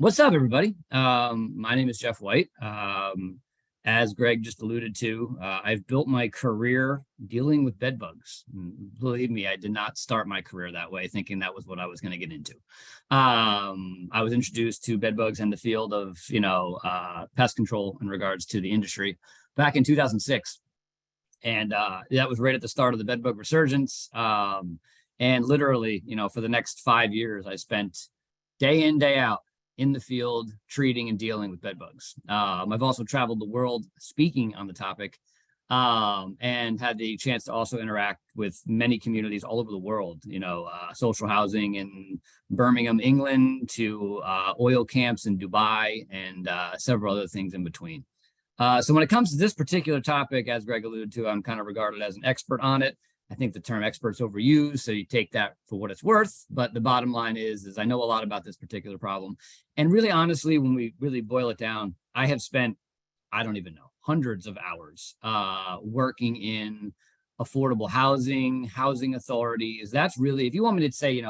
What's up, everybody? My name is Jeff White. As Greg just alluded to, I've built my career dealing with bed bugs. Believe me, I did not start my career that way, thinking that was what I was going to get into. I was introduced to bed bugs in the field of, pest control in regards to the industry back in 2006. And that was right at the start of the bed bug resurgence. And literally, for the next 5 years, I spent day in, day out in the field treating and dealing with bed bugs. I've also traveled the world speaking on the topic, and had the chance to also interact with many communities all over the world, social housing in Birmingham, England, to oil camps in Dubai, and several other things in between. So when it comes to this particular topic, as Greg alluded to, I'm kind of regarded as an expert on it. I think the term expert's overused, so you take that for what it's worth. But the bottom line is I know a lot about this particular problem. And really, honestly, when we really boil it down, I have spent, I don't even know, hundreds of hours working in affordable housing, housing authorities. That's really, if you want me to say,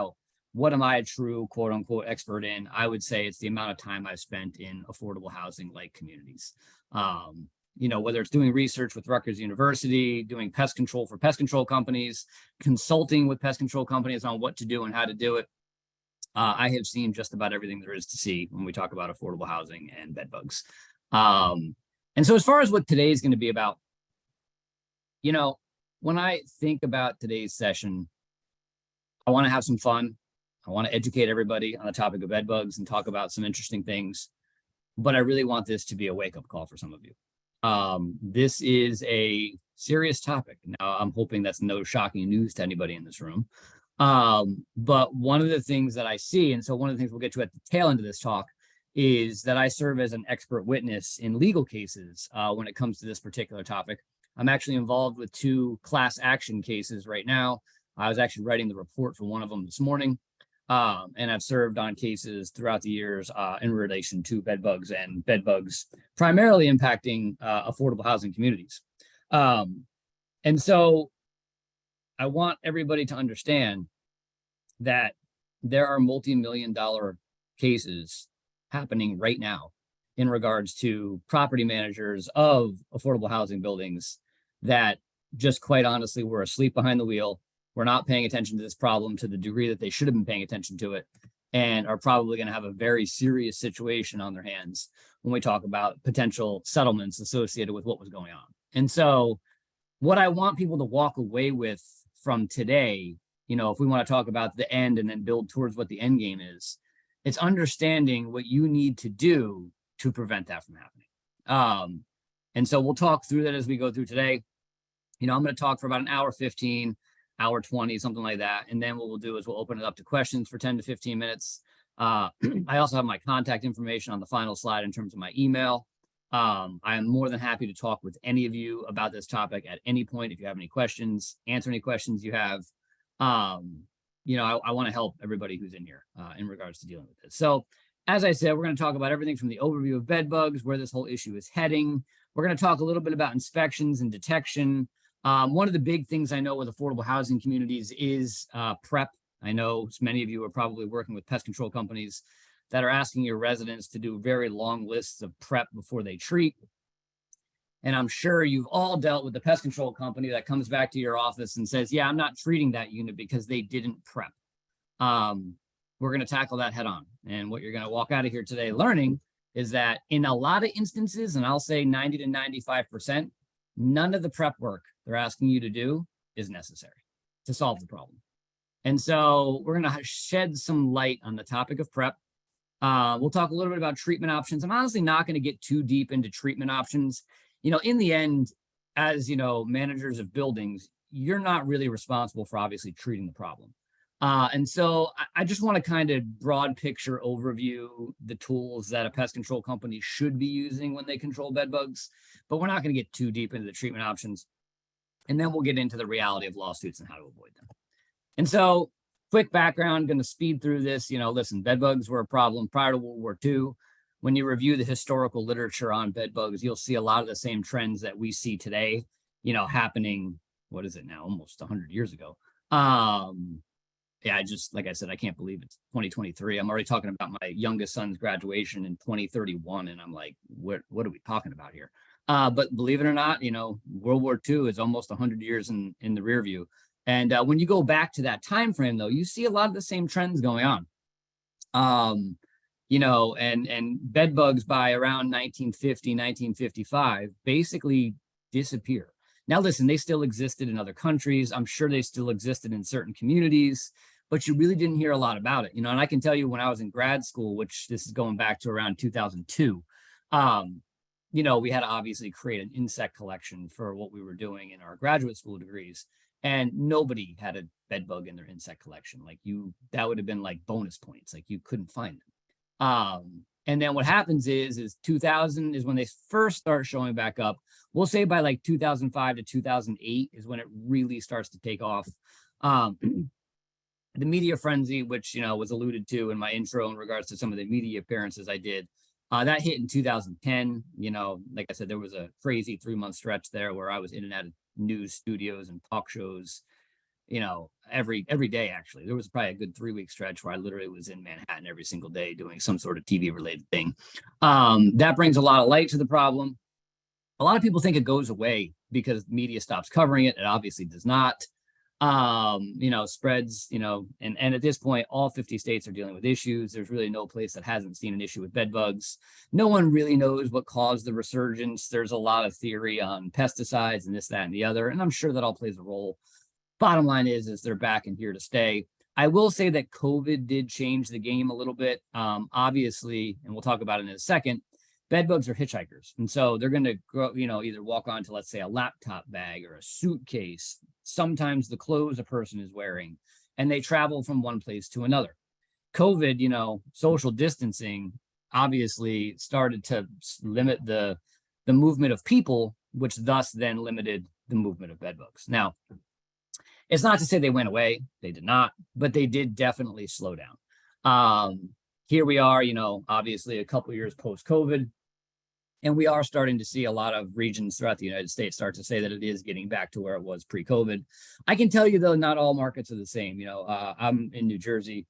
what am I a true quote unquote expert in? I would say it's the amount of time I've spent in affordable housing like communities. Whether it's doing research with Rutgers University, doing pest control for pest control companies, consulting with pest control companies on what to do and how to do it. I have seen just about everything there is to see when we talk about affordable housing and bed bugs. And so as far as what today is going to be about, when I think about today's session, I want to have some fun. I want to educate everybody on the topic of bed bugs and talk about some interesting things. But I really want this to be a wake-up call for some of you. This is a serious topic. Now, I'm hoping that's no shocking news to anybody in this room. But one of the things that I see, and so one of the things we'll get to at the tail end of this talk, is that I serve as an expert witness in legal cases when it comes to this particular topic. I'm actually involved with 2 class action cases right now. I was actually writing the report for one of them this morning. And I've served on cases throughout the years in relation to bed bugs and bed bugs primarily impacting affordable housing communities. And so I want everybody to understand that there are multi-million-dollar cases happening right now in regards to property managers of affordable housing buildings that just quite honestly were asleep behind the wheel. We're not paying attention to this problem to the degree that they should have been paying attention to it, and are probably going to have a very serious situation on their hands when we talk about potential settlements associated with what was going on. And so what I want people to walk away with from today, if we want to talk about the end and then build towards what the end game is, it's understanding what you need to do to prevent that from happening. And so we'll talk through that as we go through today. I'm going to talk for about an hour 15, hour 20, something like that. And then what we'll do is we'll open it up to questions for 10 to 15 minutes. I also have my contact information on the final slide in terms of my email. I am more than happy to talk with any of you about this topic at any point. If you have any questions, answer any questions you have. I want to help everybody who's in here in regards to dealing with this. So as I said, we're going to talk about everything from the overview of bed bugs, where this whole issue is heading. We're going to talk a little bit about inspections and detection. One of the big things I know with affordable housing communities is prep. I know many of you are probably working with pest control companies that are asking your residents to do very long lists of prep before they treat. And I'm sure you've all dealt with the pest control company that comes back to your office and says, yeah, I'm not treating that unit because they didn't prep. We're going to tackle that head on. And what you're going to walk out of here today learning is that in a lot of instances, and I'll say 90 to 95%, none of the prep work they're asking you to do is necessary to solve the problem. And so we're going to shed some light on the topic of prep. We'll talk a little bit about treatment options. I'm honestly not going to get too deep into treatment options. In the end, as managers of buildings, you're not really responsible for obviously treating the problem. And so I just want to kind of broad picture overview the tools that a pest control company should be using when they control bed bugs, but we're not going to get too deep into the treatment options. And then we'll get into the reality of lawsuits and how to avoid them. And so quick background, going to speed through this. Listen, bed bugs were a problem prior to World War II. When you review the historical literature on bed bugs, you'll see a lot of the same trends that we see today, happening, what is it now, almost 100 years ago. yeah, like I said, I can't believe it's 2023. I'm already talking about my youngest son's graduation in 2031. And I'm like, what are we talking about here? But believe it or not, World War II is almost 100 years in the rear view. And when you go back to that time frame, though, you see a lot of the same trends going on. And bed bugs by around 1950, 1955 basically disappear. Now, listen, they still existed in other countries. I'm sure they still existed in certain communities, but you really didn't hear a lot about it. And I can tell you when I was in grad school, which this is going back to around 2002, we had to obviously create an insect collection for what we were doing in our graduate school degrees. And nobody had a bed bug in their insect collection. That would have been like bonus points. Like you couldn't find them. And then what happens is 2000 is when they first start showing back up. We'll say by like 2005 to 2008 is when it really starts to take off. The media frenzy, which, was alluded to in my intro in regards to some of the media appearances I did, that hit in 2010. Like I said, there was a crazy 3-month stretch there where I was in and out of news studios and talk shows, every day. Actually, there was probably a good 3-week stretch where I literally was in Manhattan every single day doing some sort of TV related thing. That brings a lot of light to the problem. A lot of people think it goes away because media stops covering it. It obviously does not. Spreads, and at this point, all 50 states are dealing with issues. There's really no place that hasn't seen an issue with bed bugs. No one really knows what caused the resurgence. There's a lot of theory on pesticides and this, that, and the other, and I'm sure that all plays a role. Bottom line is they're back and here to stay. I will say that COVID did change the game a little bit. Obviously, and we'll talk about it in a second, bed bugs are hitchhikers. And so they're going to grow, either walk onto, let's say, a laptop bag or a suitcase, sometimes the clothes a person is wearing, and they travel from one place to another. COVID, social distancing obviously started to limit the movement of people, which thus then limited the movement of bed bugs. Now, it's not to say they went away. They did not, but they did definitely slow down. Here we are, obviously a couple years post-COVID, and we are starting to see a lot of regions throughout the United States start to say that it is getting back to where it was pre-COVID. I can tell you, though, not all markets are the same. I'm in New Jersey,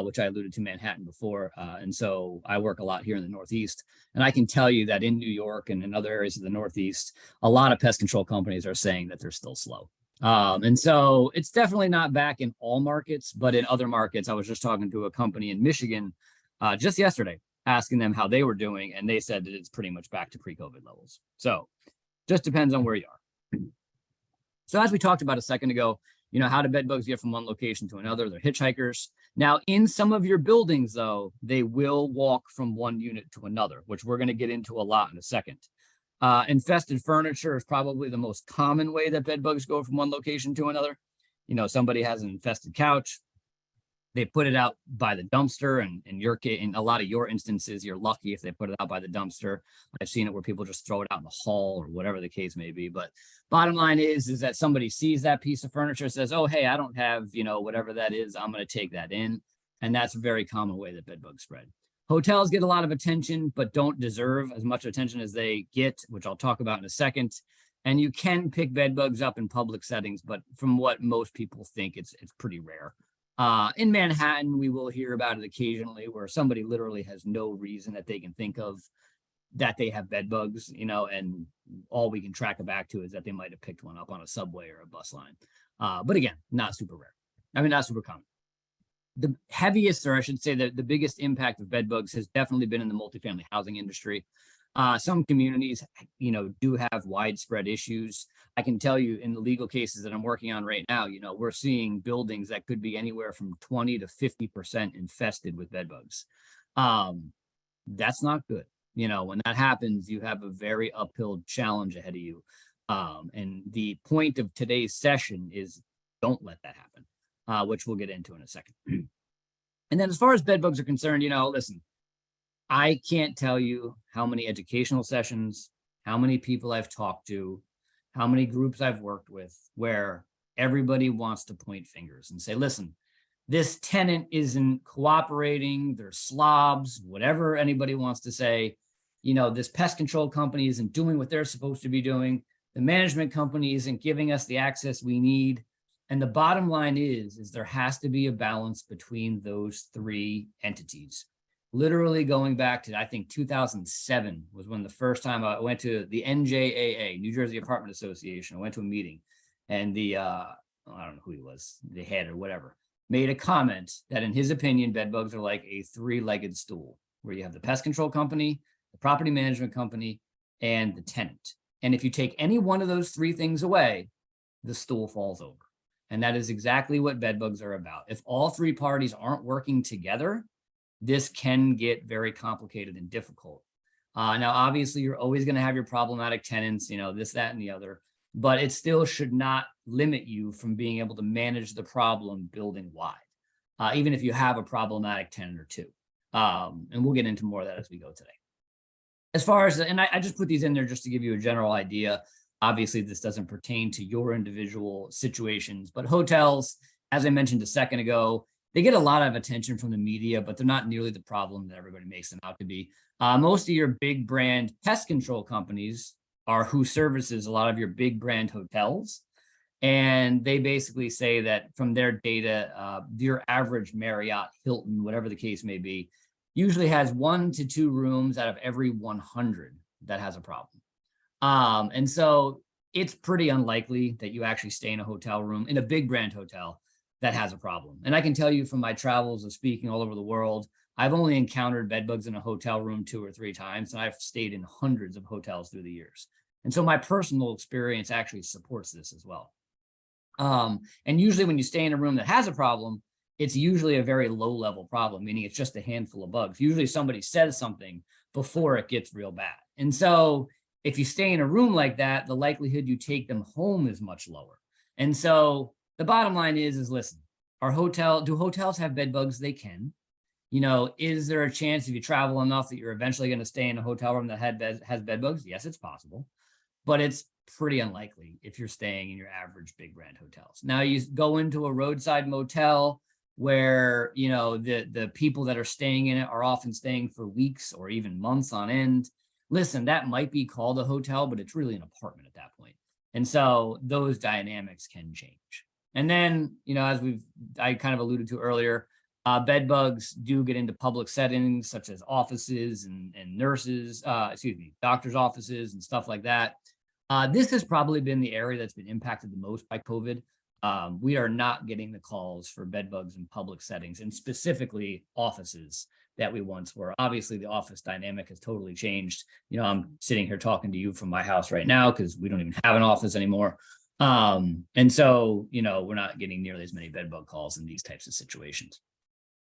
which I alluded to Manhattan before. And so I work a lot here in the Northeast. And I can tell you that in New York and in other areas of the Northeast, a lot of pest control companies are saying that they're still slow. And so it's definitely not back in all markets, but in other markets. I was just talking to a company in Michigan just yesterday, asking them how they were doing, and they said that it's pretty much back to pre-COVID levels. So just depends on where you are. So as we talked about a second ago, how do bed bugs get from one location to another? They're hitchhikers. Now, in some of your buildings, though, they will walk from one unit to another, which we're going to get into a lot in a second. Infested furniture is probably the most common way that bed bugs go from one location to another. Somebody has an infested couch. They put it out by the dumpster, and in a lot of your instances, you're lucky if they put it out by the dumpster. I've seen it where people just throw it out in the hall or whatever the case may be. But bottom line is that somebody sees that piece of furniture, says, "Oh, hey, I don't have, whatever that is. I'm going to take that in." And that's a very common way that bed bugs spread. Hotels get a lot of attention, but don't deserve as much attention as they get, which I'll talk about in a second. And you can pick bed bugs up in public settings, but from what most people think, it's pretty rare. In Manhattan, we will hear about it occasionally where somebody literally has no reason that they can think of that they have bed bugs, and all we can track it back to is that they might have picked one up on a subway or a bus line. But again, not super rare. Not super common. The heaviest, or I should say the biggest impact of bed bugs has definitely been in the multifamily housing industry. Some communities, do have widespread issues. I can tell you in the legal cases that I'm working on right now, we're seeing buildings that could be anywhere from 20 to 50% infested with bed bugs. That's not good. When that happens, you have a very uphill challenge ahead of you. And the point of today's session is don't let that happen, which we'll get into in a second. And then as far as bed bugs are concerned, listen, I can't tell you how many educational sessions, how many people I've talked to, how many groups I've worked with, where everybody wants to point fingers and say, listen, this tenant isn't cooperating, they're slobs, whatever anybody wants to say. This pest control company isn't doing what they're supposed to be doing. The management company isn't giving us the access we need. And the bottom line is there has to be a balance between those three entities. Literally going back to, I think 2007 was when the first time I went to the NJAA, New Jersey Apartment Association. I went to a meeting, and I don't know who he was, the head or whatever, made a comment that in his opinion, bed bugs are like a three-legged stool, where you have the pest control company, the property management company, and the tenant. And if you take any one of those three things away, the stool falls over. And that is exactly what bed bugs are about. If all three parties aren't working together, this can get very complicated and difficult. Now, obviously, you're always going to have your problematic tenants, this, that, and the other, but it still should not limit you from being able to manage the problem building wide, even if you have a problematic tenant or two. And we'll get into more of that as we go today. As far as, and I just put these in there just to give you a general idea. Obviously, this doesn't pertain to your individual situations, but hotels, as I mentioned a second ago, they get a lot of attention from the media, but they're not nearly the problem that everybody makes them out to be. Most of your big brand pest control companies are who services a lot of your big brand hotels. And they basically say that from their data, your average Marriott, Hilton, whatever the case may be, usually has 1 to 2 rooms out of every 100 that has a problem. And so it's pretty unlikely that you actually stay in a hotel room, in a big brand hotel, that has a problem. And I can tell you from my travels of speaking all over the world, I've only encountered bed bugs in a hotel room 2 or 3 times, and I've stayed in hundreds of hotels through the years. And so my personal experience actually supports this as well. And usually when you stay in a room that has a problem, it's usually a very low level problem, meaning it's just a handful of bugs. Usually somebody says something before it gets real bad. And so if you stay in a room like that, the likelihood you take them home is much lower. And so the bottom line is listen, do hotels have bed bugs? They can. Is there a chance if you travel enough that you're eventually going to stay in a hotel room that has bed bugs? Yes, it's possible, but it's pretty unlikely if you're staying in your average big brand hotels. Now you go into a roadside motel where, the people that are staying in it are often staying for weeks or even months on end. Listen, that might be called a hotel, but it's really an apartment at that point. And so those dynamics can change. And then, as I kind of alluded to earlier, bed bugs do get into public settings such as offices and nurses, doctors' offices and stuff like that. This has probably been the area that's been impacted the most by COVID. We are not getting the calls for bed bugs in public settings, and specifically offices that we once were. Obviously, the office dynamic has totally changed. I'm sitting here talking to you from my house right now because we don't even have an office anymore. And so, we're not getting nearly as many bed bug calls in these types of situations.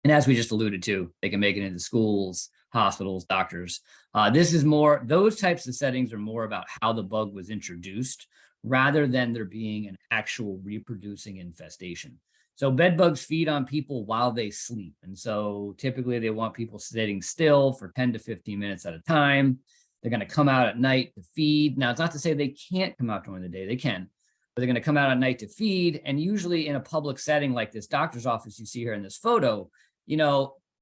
And as we just alluded to, they can make it into schools, hospitals, doctors. Those types of settings are more about how the bug was introduced rather than there being an actual reproducing infestation. So bed bugs feed on people while they sleep. And so typically they want people sitting still for 10 to 15 minutes at a time. They're going to come out at night to feed. Now, it's not to say they can't come out during the day. They can, but they're going to come out at night to feed. And usually in a public setting like this doctor's office you see here in this photo,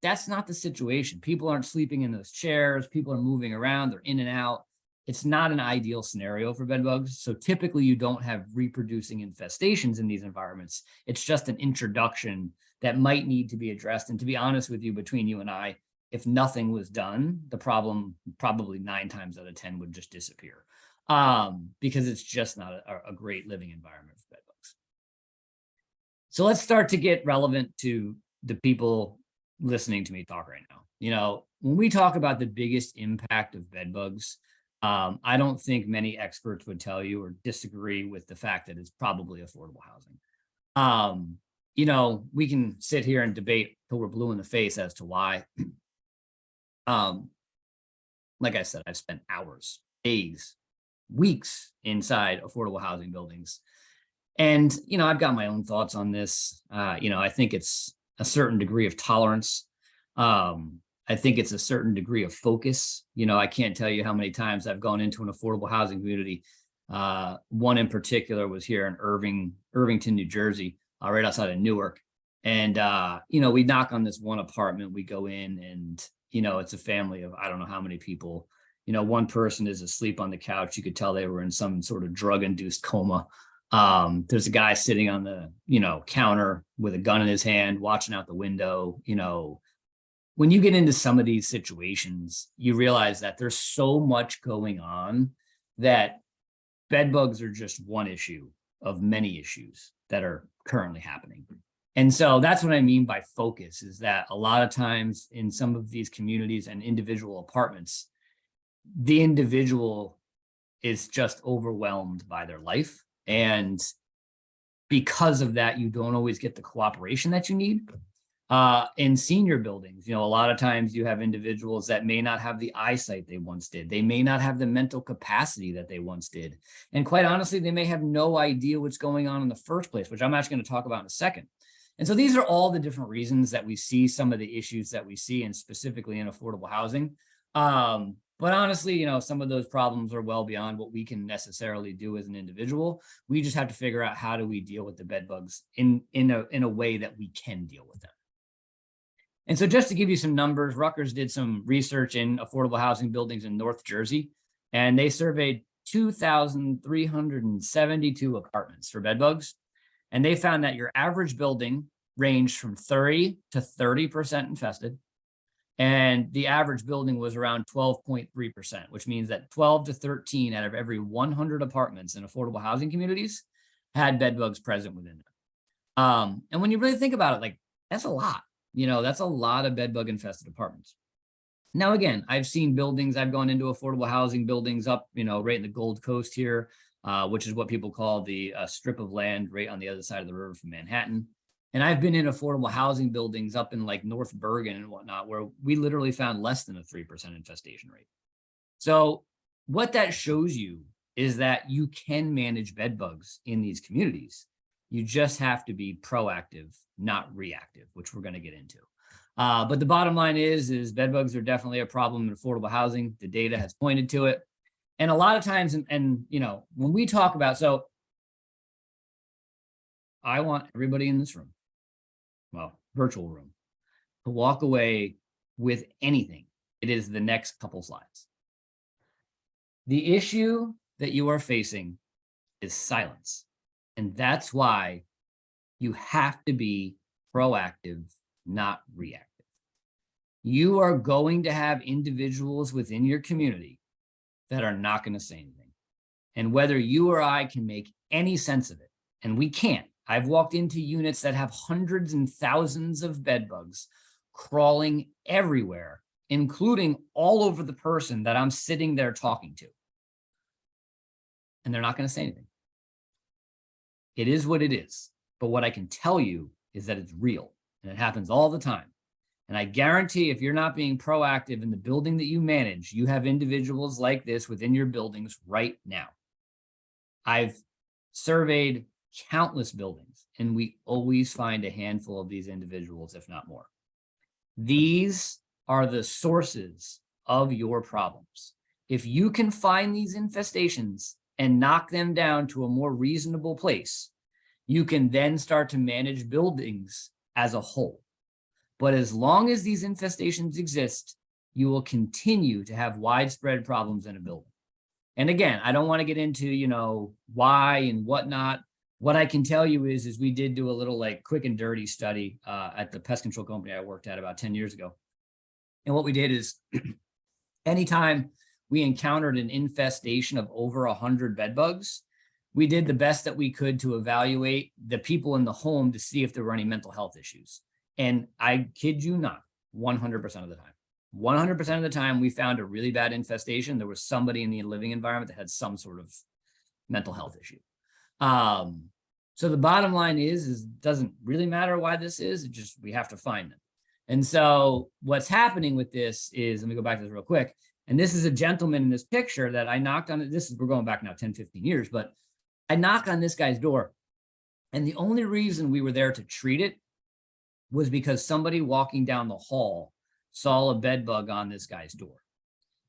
that's not the situation. People aren't sleeping in those chairs. People are moving around. They're in and out. It's not an ideal scenario for bed bugs. So typically you don't have reproducing infestations in these environments. It's just an introduction that might need to be addressed. And to be honest with you, between you and I, if nothing was done, the problem probably 9 times out of 10 would just disappear because it's just not a great living environment for bed bugs. So let's start to get relevant to the people listening to me talk right now. When we talk about the biggest impact of bed bugs, I don't think many experts would tell you or disagree with the fact that it's probably affordable housing. We can sit here and debate till we're blue in the face as to why. Like I said, I've spent hours, days, weeks inside affordable housing buildings. And, I've got my own thoughts on this. I think it's a certain degree of tolerance. I think it's a certain degree of focus. I can't tell you how many times I've gone into an affordable housing community. One in particular was here in Irvington, New Jersey, right outside of Newark. And, we knock on this one apartment, we go in and, it's a family of, I don't know how many people. 1 person is asleep on the couch. You could tell they were in some sort of drug-induced coma. There's a guy sitting on the, counter with a gun in his hand, watching out the window. When you get into some of these situations, you realize that there's so much going on that bed bugs are just one issue of many issues that are currently happening. And so that's what I mean by focus, is that a lot of times in some of these communities and individual apartments, the individual is just overwhelmed by their life. And because of that, you don't always get the cooperation that you need. In senior buildings, a lot of times you have individuals that may not have the eyesight they once did. They may not have the mental capacity that they once did. And quite honestly, they may have no idea what's going on in the first place, which I'm actually going to talk about in a second. And so these are all the different reasons that we see some of the issues that we see, and specifically in affordable housing. But honestly, some of those problems are well beyond what we can necessarily do as an individual. We just have to figure out how do we deal with the bed bugs in a way that we can deal with them. And so just to give you some numbers, Rutgers did some research in affordable housing buildings in North Jersey, and they surveyed 2,372 apartments for bed bugs. And they found that your average building ranged from 30 to 30% infested. And the average building was around 12.3%, which means that 12 to 13 out of every 100 apartments in affordable housing communities had bed bugs present within them. And when you really think about it, like, that's a lot. That's a lot of bed bug infested apartments. Now, again, I've seen buildings, I've gone into affordable housing buildings up, right in the Gold Coast here, which is what people call the strip of land right on the other side of the river from Manhattan. And I've been in affordable housing buildings up in like North Bergen and whatnot, where we literally found less than a 3% infestation rate. So what that shows you is that you can manage bed bugs in these communities. You just have to be proactive, not reactive, which we're going to get into. But the bottom line is bed bugs are definitely a problem in affordable housing. The data has pointed to it. And a lot of times, and when we talk about, so I want everybody in this room, well, virtual room, to walk away with anything. It is the next couple slides. The issue that you are facing is silence. And that's why you have to be proactive, not reactive. You are going to have individuals within your community that are not going to say anything. And whether you or I can make any sense of it, and we can't. I've walked into units that have hundreds and thousands of bed bugs crawling everywhere, including all over the person that I'm sitting there talking to. And they're not going to say anything. It is what it is. But what I can tell you is that it's real, and it happens all the time. And I guarantee if you're not being proactive in the building that you manage, you have individuals like this within your buildings right now. I've surveyed countless buildings, and we always find a handful of these individuals, if not more. These are the sources of your problems. If you can find these infestations and knock them down to a more reasonable place, you can then start to manage buildings as a whole. But as long as these infestations exist, you will continue to have widespread problems in a building. And again, I don't want to get into, why and whatnot. What I can tell you is we did do a little like quick and dirty study at the pest control company I worked at about 10 years ago. And what we did is anytime we encountered an infestation of over 100 bed bugs, we did the best that we could to evaluate the people in the home to see if there were any mental health issues. And I kid you not, 100% of the time. 100% of the time, we found a really bad infestation. There was somebody in the living environment that had some sort of mental health issue. So the bottom line is it doesn't really matter why this is, it just, we have to find them. And so what's happening with this is, let me go back to this real quick. And this is a gentleman in this picture that I knocked on. We're going back now 10, 15 years, but I knocked on this guy's door. And the only reason we were there to treat it was because somebody walking down the hall saw a bed bug on this guy's door.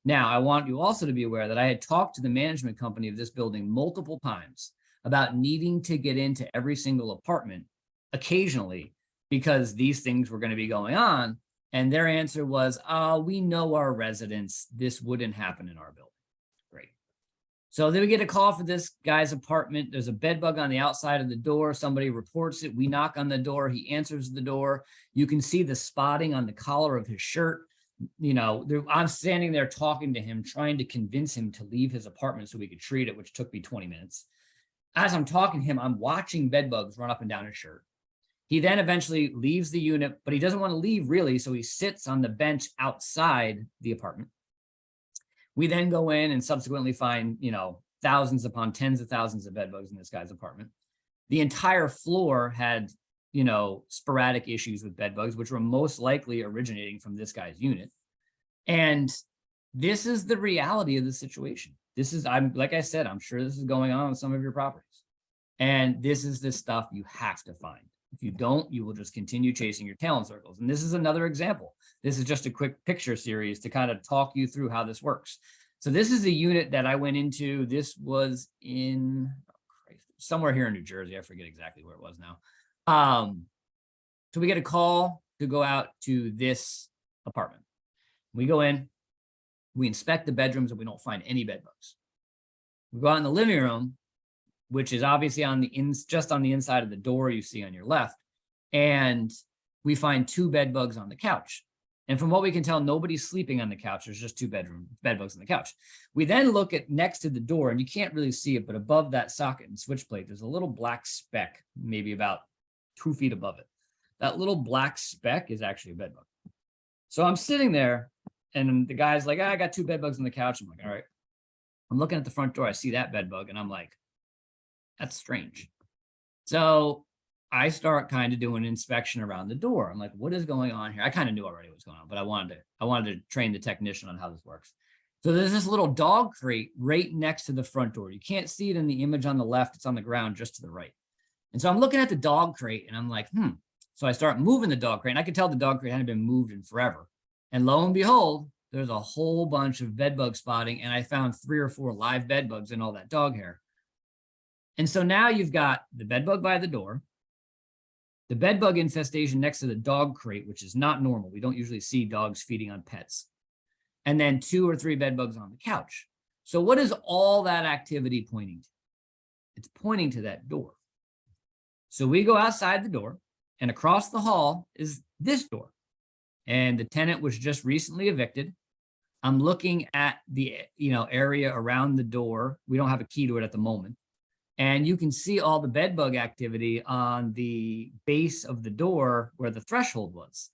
Now, I want you also to be aware that I had talked to the management company of this building multiple times about needing to get into every single apartment occasionally because these things were going to be going on. And their answer was, we know our residents, this wouldn't happen in our building. Great. So then we get a call for this guy's apartment. There's a bed bug on the outside of the door. Somebody reports it. We knock on the door. He answers the door. You can see the spotting on the collar of his shirt. You know, I'm standing there talking to him, trying to convince him to leave his apartment so we could treat it, which took me 20 minutes. As I'm talking to him, I'm watching bed bugs run up and down his shirt. He then eventually leaves the unit, but he doesn't want to leave really. So he sits on the bench outside the apartment. We then go in and subsequently find, you know, thousands upon tens of thousands of bed bugs in this guy's apartment. The entire floor had, you know, sporadic issues with bed bugs, which were most likely originating from this guy's unit. And this is the reality of the situation. This is, like I said, I'm sure this is going on some of your properties. And this is the stuff you have to find. If you don't, you will just continue chasing your tail in circles. And this is another example. This is just a quick picture series to kind of talk you through how this works. So this is a unit that I went into. This was in somewhere here in New Jersey. I forget exactly where it was now. So we get a call to go out to this apartment. We go in, we inspect the bedrooms, and we don't find any bed bugs. We go out in the living room, which is obviously on the just on the inside of the door you see on your left. And we find 2 bed bugs on the couch. And from what we can tell, nobody's sleeping on the couch. There's just 2 bed bugs on the couch. We then look at next to the door, and you can't really see it, but above that socket and switch plate, there's a little black speck, maybe about 2 feet above it. That little black speck is actually a bed bug. So I'm sitting there, and the guy's like, I got 2 bed bugs on the couch. I'm like, all right. I'm looking at the front door. I see that bed bug, and I'm like, that's strange. So I start kind of doing an inspection around the door. I'm like, what is going on here? I kind of knew already what was going on, but I wanted to train the technician on how this works. So there's this little dog crate right next to the front door. You can't see it in the image on the left. It's on the ground just to the right. And so I'm looking at the dog crate, and I'm like, So I start moving the dog crate, and I could tell the dog crate hadn't been moved in forever. And lo and behold, there's a whole bunch of bed bug spotting, and I found 3 or 4 live bed bugs in all that dog hair. And so now you've got the bed bug by the door, the bed bug infestation next to the dog crate, which is not normal. We don't usually see dogs feeding on pets. And then 2 or 3 bed bugs on the couch. So what is all that activity pointing to? It's pointing to that door. So we go outside the door, and across the hall is this door. And the tenant was just recently evicted. I'm looking at the area around the door. We don't have a key to it at the moment. And you can see all the bed bug activity on the base of the door where the threshold was.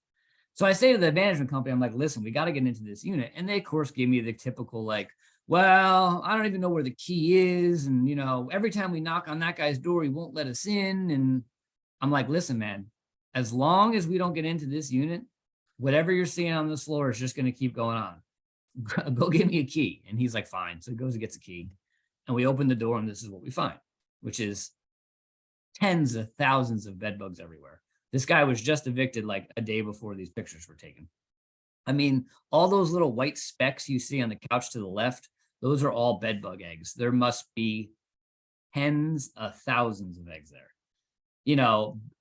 So I say to the management company, I'm like, listen, we got to get into this unit. And they, of course, gave me the typical, like, well, I don't even know where the key is. And, every time we knock on that guy's door, he won't let us in. And I'm like, listen, man, as long as we don't get into this unit, whatever you're seeing on this floor is just going to keep going on. Go get me a key. And he's like, fine. So he goes and gets a key. And we open the door, and this is what we find, which is tens of thousands of bed bugs everywhere. This guy was just evicted like a day before these pictures were taken. I mean, all those little white specks you see on the couch to the left, those are all bed bug eggs. There must be tens of thousands of eggs there.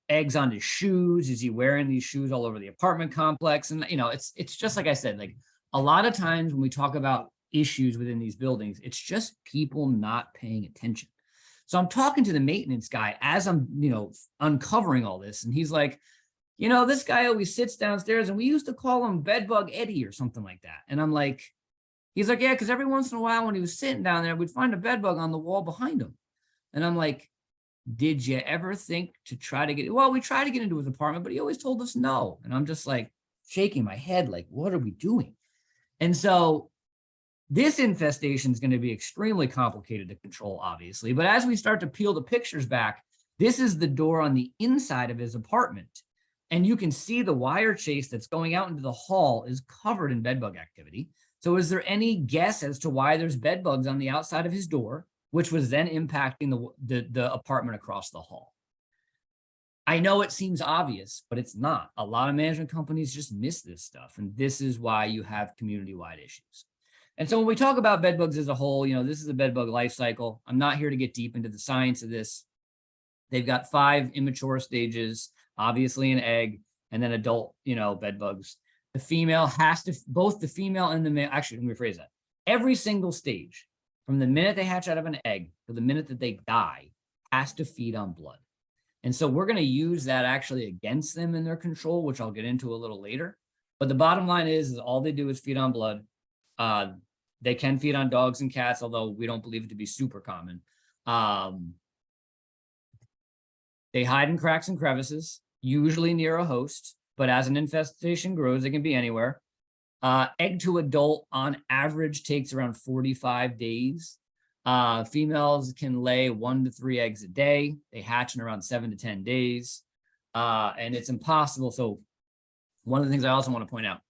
Eggs on his shoes. Is he wearing these shoes all over the apartment complex? And, it's just like I said, like a lot of times when we talk about issues within these buildings, it's just people not paying attention. So I'm talking to the maintenance guy as I'm, uncovering all this. And he's like, this guy always sits downstairs, and we used to call him Bedbug Eddie or something like that. And I'm like, he's like, yeah, because every once in a while when he was sitting down there, we'd find a bed bug on the wall behind him. And I'm like, did you ever think to try to get, well, we tried to get into his apartment, but he always told us no. And I'm just like shaking my head, like, what are we doing? And so this infestation is going to be extremely complicated to control, obviously. But as we start to peel the pictures back, this is the door on the inside of his apartment. And you can see the wire chase that's going out into the hall is covered in bedbug activity. So is there any guess as to why there's bedbugs on the outside of his door, which was then impacting the apartment across the hall? I know it seems obvious, but it's not. A lot of management companies just miss this stuff. And this is why you have community-wide issues. And so when we talk about bed bugs as a whole, this is a bed bug life cycle. I'm not here to get deep into the science of this. They've got 5 immature stages, obviously an egg, and then adult, bed bugs. The female has to, both the female and the male, actually, let me rephrase that. Every single stage from the minute they hatch out of an egg to the minute that they die has to feed on blood. And so we're going to use that actually against them in their control, which I'll get into a little later. But the bottom line is all they do is feed on blood. They can feed on dogs and cats, although we don't believe it to be super common. They hide in cracks and crevices, usually near a host, but as an infestation grows, it can be anywhere. Egg to adult on average takes around 45 days. Females can lay 1 to 3 eggs a day. They hatch in around 7 to 10 days. And it's impossible. So one of the things I also want to point out,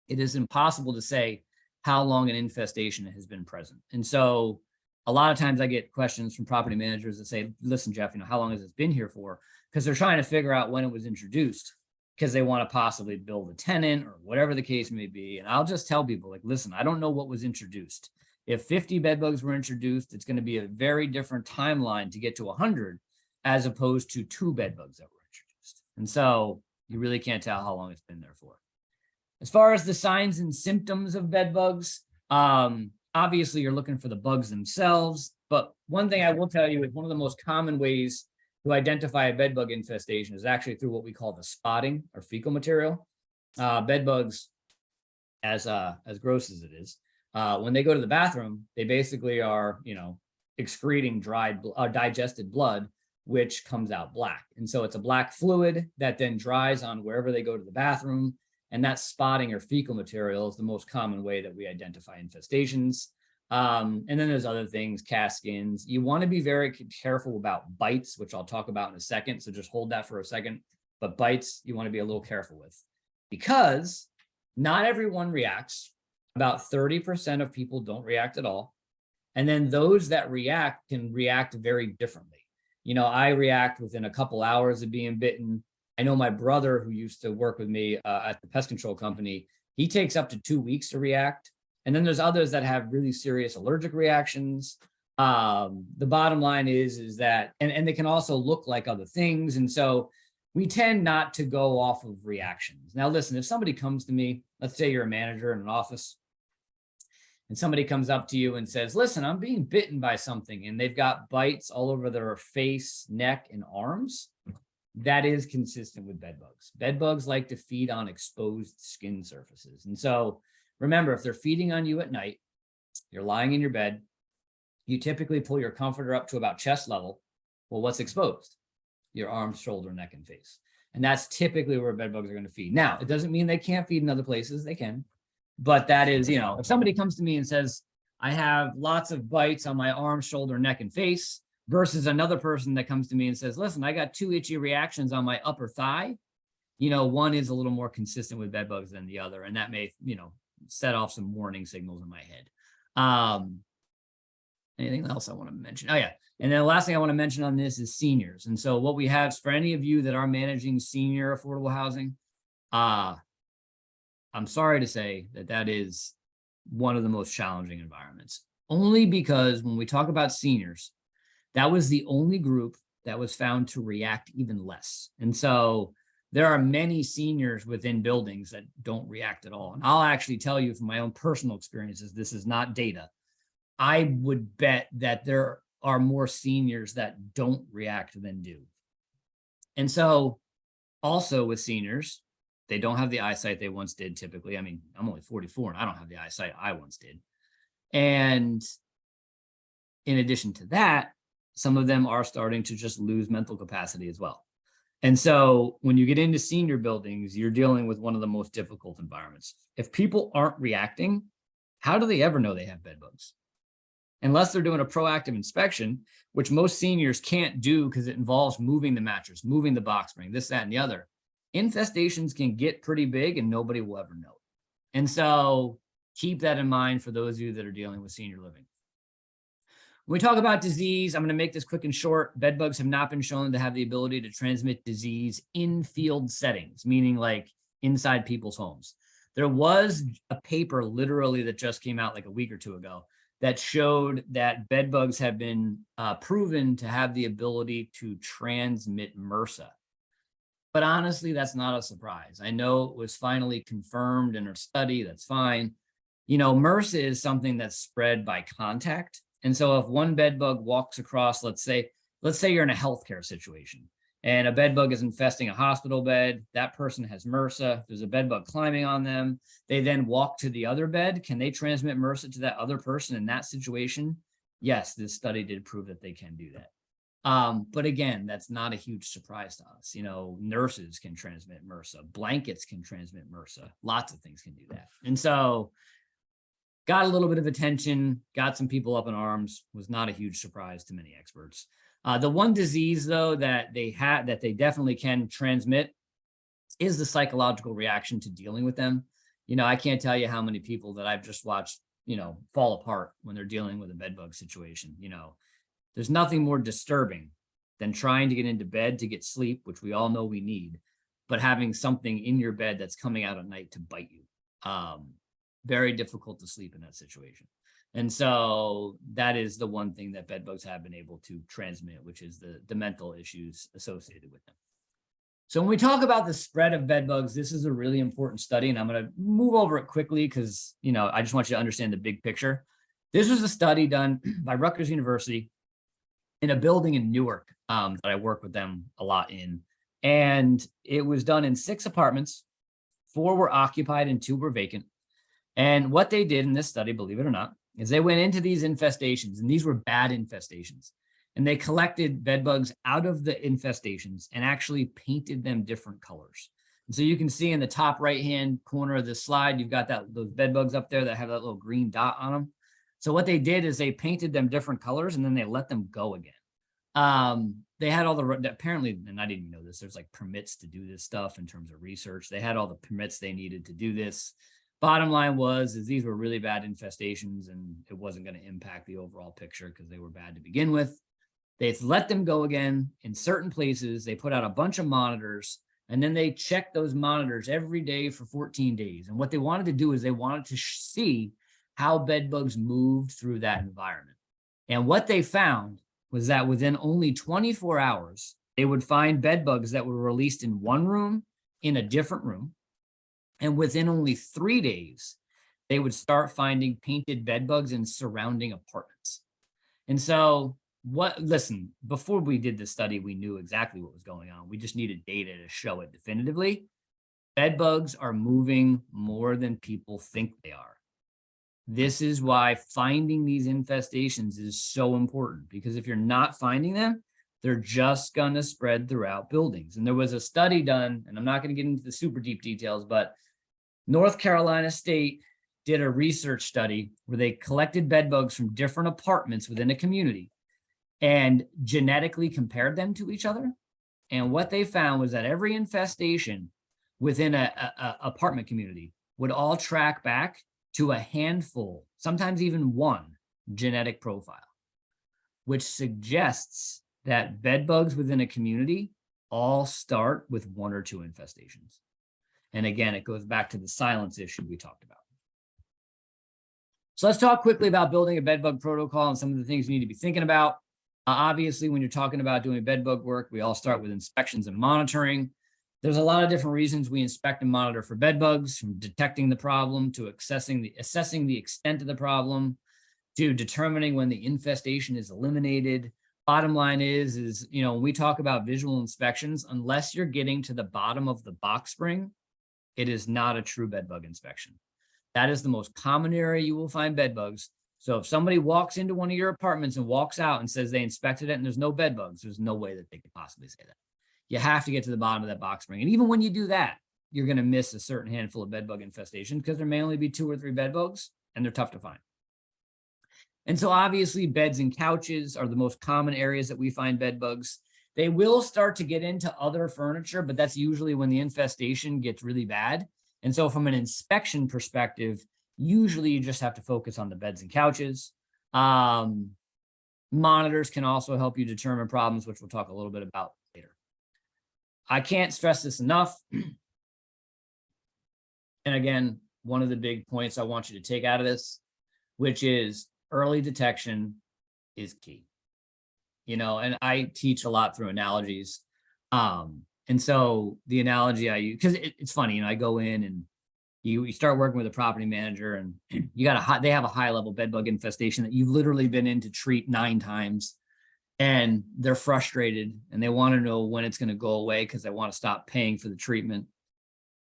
it is impossible to say how long an infestation has been present. And so a lot of times I get questions from property managers that say, listen, Jeff, how long has this been here for? Because they're trying to figure out when it was introduced, because they want to possibly build a tenant or whatever the case may be. And I'll just tell people, like, listen, I don't know what was introduced. If 50 bed bugs were introduced, it's going to be a very different timeline to get to 100 as opposed to 2 bed bugs that were introduced. And so you really can't tell how long it's been there for. As far as the signs and symptoms of bed bugs, obviously you're looking for the bugs themselves. But one thing I will tell you is one of the most common ways to identify a bed bug infestation is actually through what we call the spotting or fecal material. Bed bugs, as gross as it is, when they go to the bathroom, they basically are, excreting digested blood, which comes out black. And so it's a black fluid that then dries on wherever they go to the bathroom. And that spotting or fecal material is the most common way that we identify infestations. And then there's other things, cast skins. You want to be very careful about bites, which I'll talk about in a second. So just hold that for a second. But bites, you want to be a little careful with, because not everyone reacts. About 30% of people don't react at all. And then those that react can react very differently. I react within a couple hours of being bitten. I know my brother, who used to work with me at the pest control company, he takes up to 2 weeks to react. And then there's others that have really serious allergic reactions. The bottom line is that, and they can also look like other things. And so we tend not to go off of reactions. Now, listen, if somebody comes to me, let's say you're a manager in an office, and somebody comes up to you and says, listen, I'm being bitten by something, and they've got bites all over their face, neck, and arms, that is consistent with bed bugs. Bed bugs like to feed on exposed skin surfaces. And so remember, if they're feeding on you at night, you're lying in your bed, you typically pull your comforter up to about chest level. Well, what's exposed? Your arms, shoulder, neck, and face. And that's typically where bed bugs are going to feed. Now, it doesn't mean they can't feed in other places. They can. But that is, if somebody comes to me and says, I have lots of bites on my arm, shoulder, neck, and face, versus another person that comes to me and says, listen, I got 2 itchy reactions on my upper thigh, one is a little more consistent with bed bugs than the other. And that may, set off some warning signals in my head. Anything else I want to mention? Oh, yeah. And then the last thing I want to mention on this is seniors. And so what we have is, for any of you that are managing senior affordable housing, I'm sorry to say that is one of the most challenging environments, only because when we talk about seniors, that was the only group that was found to react even less. And so there are many seniors within buildings that don't react at all. And I'll actually tell you from my own personal experiences, this is not data. I would bet that there are more seniors that don't react than do. And so also with seniors, they don't have the eyesight they once did typically. I mean, I'm only 44 and I don't have the eyesight I once did. And in addition to that, some of them are starting to just lose mental capacity as well. And so when you get into senior buildings, you're dealing with one of the most difficult environments. If people aren't reacting, how do they ever know they have bed bugs? Unless they're doing a proactive inspection, which most seniors can't do because it involves moving the mattress, moving the box spring, this, that, and the other. Infestations can get pretty big and nobody will ever know. And so keep that in mind for those of you that are dealing with senior living. When we talk about disease, I'm going to make this quick and short. Bed bugs have not been shown to have the ability to transmit disease in field settings, meaning like inside people's homes. There was a paper literally that just came out like a week or 2 ago that showed that bed bugs have been proven to have the ability to transmit MRSA. But honestly, that's not a surprise. I know it was finally confirmed in a study, that's fine. MRSA is something that's spread by contact. And so if one bed bug walks across, let's say you're in a healthcare situation and a bed bug is infesting a hospital bed, that person has MRSA, there's a bed bug climbing on them, they then walk to the other bed, can they transmit MRSA to that other person in that situation? Yes, this study did prove that they can do that. But again, that's not a huge surprise to us. Nurses can transmit MRSA, blankets can transmit MRSA, lots of things can do that. And so got a little bit of attention, got some people up in arms, was not a huge surprise to many experts. The one disease, though, that they definitely can transmit is the psychological reaction to dealing with them. I can't tell you how many people that I've just watched, fall apart when they're dealing with a bed bug situation. There's nothing more disturbing than trying to get into bed to get sleep, which we all know we need, but having something in your bed that's coming out at night to bite you. Very difficult to sleep in that situation. And so that is the one thing that bed bugs have been able to transmit, which is the mental issues associated with them. So when we talk about the spread of bed bugs, this is a really important study, and I'm going to move over it quickly because, I just want you to understand the big picture. This was a study done by Rutgers University in a building in Newark that I work with them a lot in. And it was done in 6 apartments. 4 were occupied and 2 were vacant. And what they did in this study, believe it or not, is they went into these infestations, and these were bad infestations. And they collected bed bugs out of the infestations and actually painted them different colors. And so you can see in the top right-hand corner of this slide, you've got those bed bugs up there that have that little green dot on them. So what they did is they painted them different colors and then they let them go again. They had all apparently, and I didn't even know this, there's like permits to do this stuff in terms of research. They had all the permits they needed to do this. Bottom line is these were really bad infestations and it wasn't going to impact the overall picture because they were bad to begin with. They let them go again in certain places. They put out a bunch of monitors and then they checked those monitors every day for 14 days. And what they wanted to do is they wanted to see how bed bugs moved through that environment. And what they found was that within only 24 hours, they would find bed bugs that were released in one room, in a different room. And within only 3 days, they would start finding painted bed bugs in surrounding apartments. And so listen, before we did this study, we knew exactly what was going on. We just needed data to show it definitively. Bed bugs are moving more than people think they are. This is why finding these infestations is so important, because if you're not finding them, they're just going to spread throughout buildings. And there was a study done, and I'm not going to get into the super deep details, but North Carolina State did a research study where they collected bed bugs from different apartments within a community and genetically compared them to each other. And what they found was that every infestation within a apartment community would all track back to a handful, sometimes even one genetic profile, which suggests that bed bugs within a community all start with 1 or 2 infestations. And again, it goes back to the silence issue we talked about. So let's talk quickly about building a bed bug protocol and some of the things you need to be thinking about. Obviously, when you're talking about doing bed bug work, we all start with inspections and monitoring. There's a lot of different reasons we inspect and monitor for bed bugs, from detecting the problem to assessing the extent of the problem to determining when the infestation is eliminated. Bottom line is, when we talk about visual inspections, unless you're getting to the bottom of the box spring, it is not a true bed bug inspection. That is the most common area you will find bed bugs. So if somebody walks into one of your apartments and walks out and says they inspected it and there's no bed bugs, there's no way that they could possibly say that. You have to get to the bottom of that box spring. And even when you do that, you're going to miss a certain handful of bed bug infestation because there may only be 2 or 3 bed bugs and they're tough to find. And so obviously beds and couches are the most common areas that we find bed bugs. They will start to get into other furniture, but that's usually when the infestation gets really bad. And so from an inspection perspective, usually you just have to focus on the beds and couches. Monitors can also help you determine problems, which we'll talk a little bit about later. I can't stress this enough. And again, one of the big points I want you to take out of this, which is early detection is key. And I teach a lot through analogies. And so the analogy I use, because it's funny, I go in and, You start working with a property manager and they have a high level bed bug infestation that you've literally been in to treat 9 times, and they're frustrated and they want to know when it's going to go away because they want to stop paying for the treatment.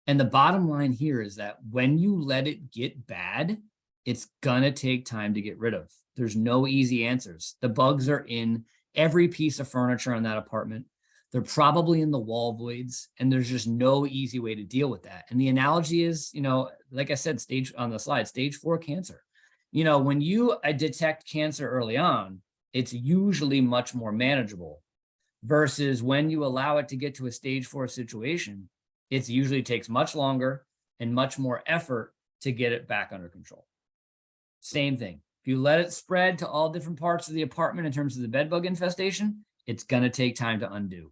And the bottom line here is that when you let it get bad, it's going to take time to get rid of. There's no easy answers. The bugs are in every piece of furniture in that apartment. They're probably in the wall voids, and there's just no easy way to deal with that. And the analogy is, like I said, stage 4 cancer. When you detect cancer early on, it's usually much more manageable versus when you allow it to get to a stage 4 situation, it usually takes much longer and much more effort to get it back under control. Same thing. If you let it spread to all different parts of the apartment in terms of the bed bug infestation, it's going to take time to undo.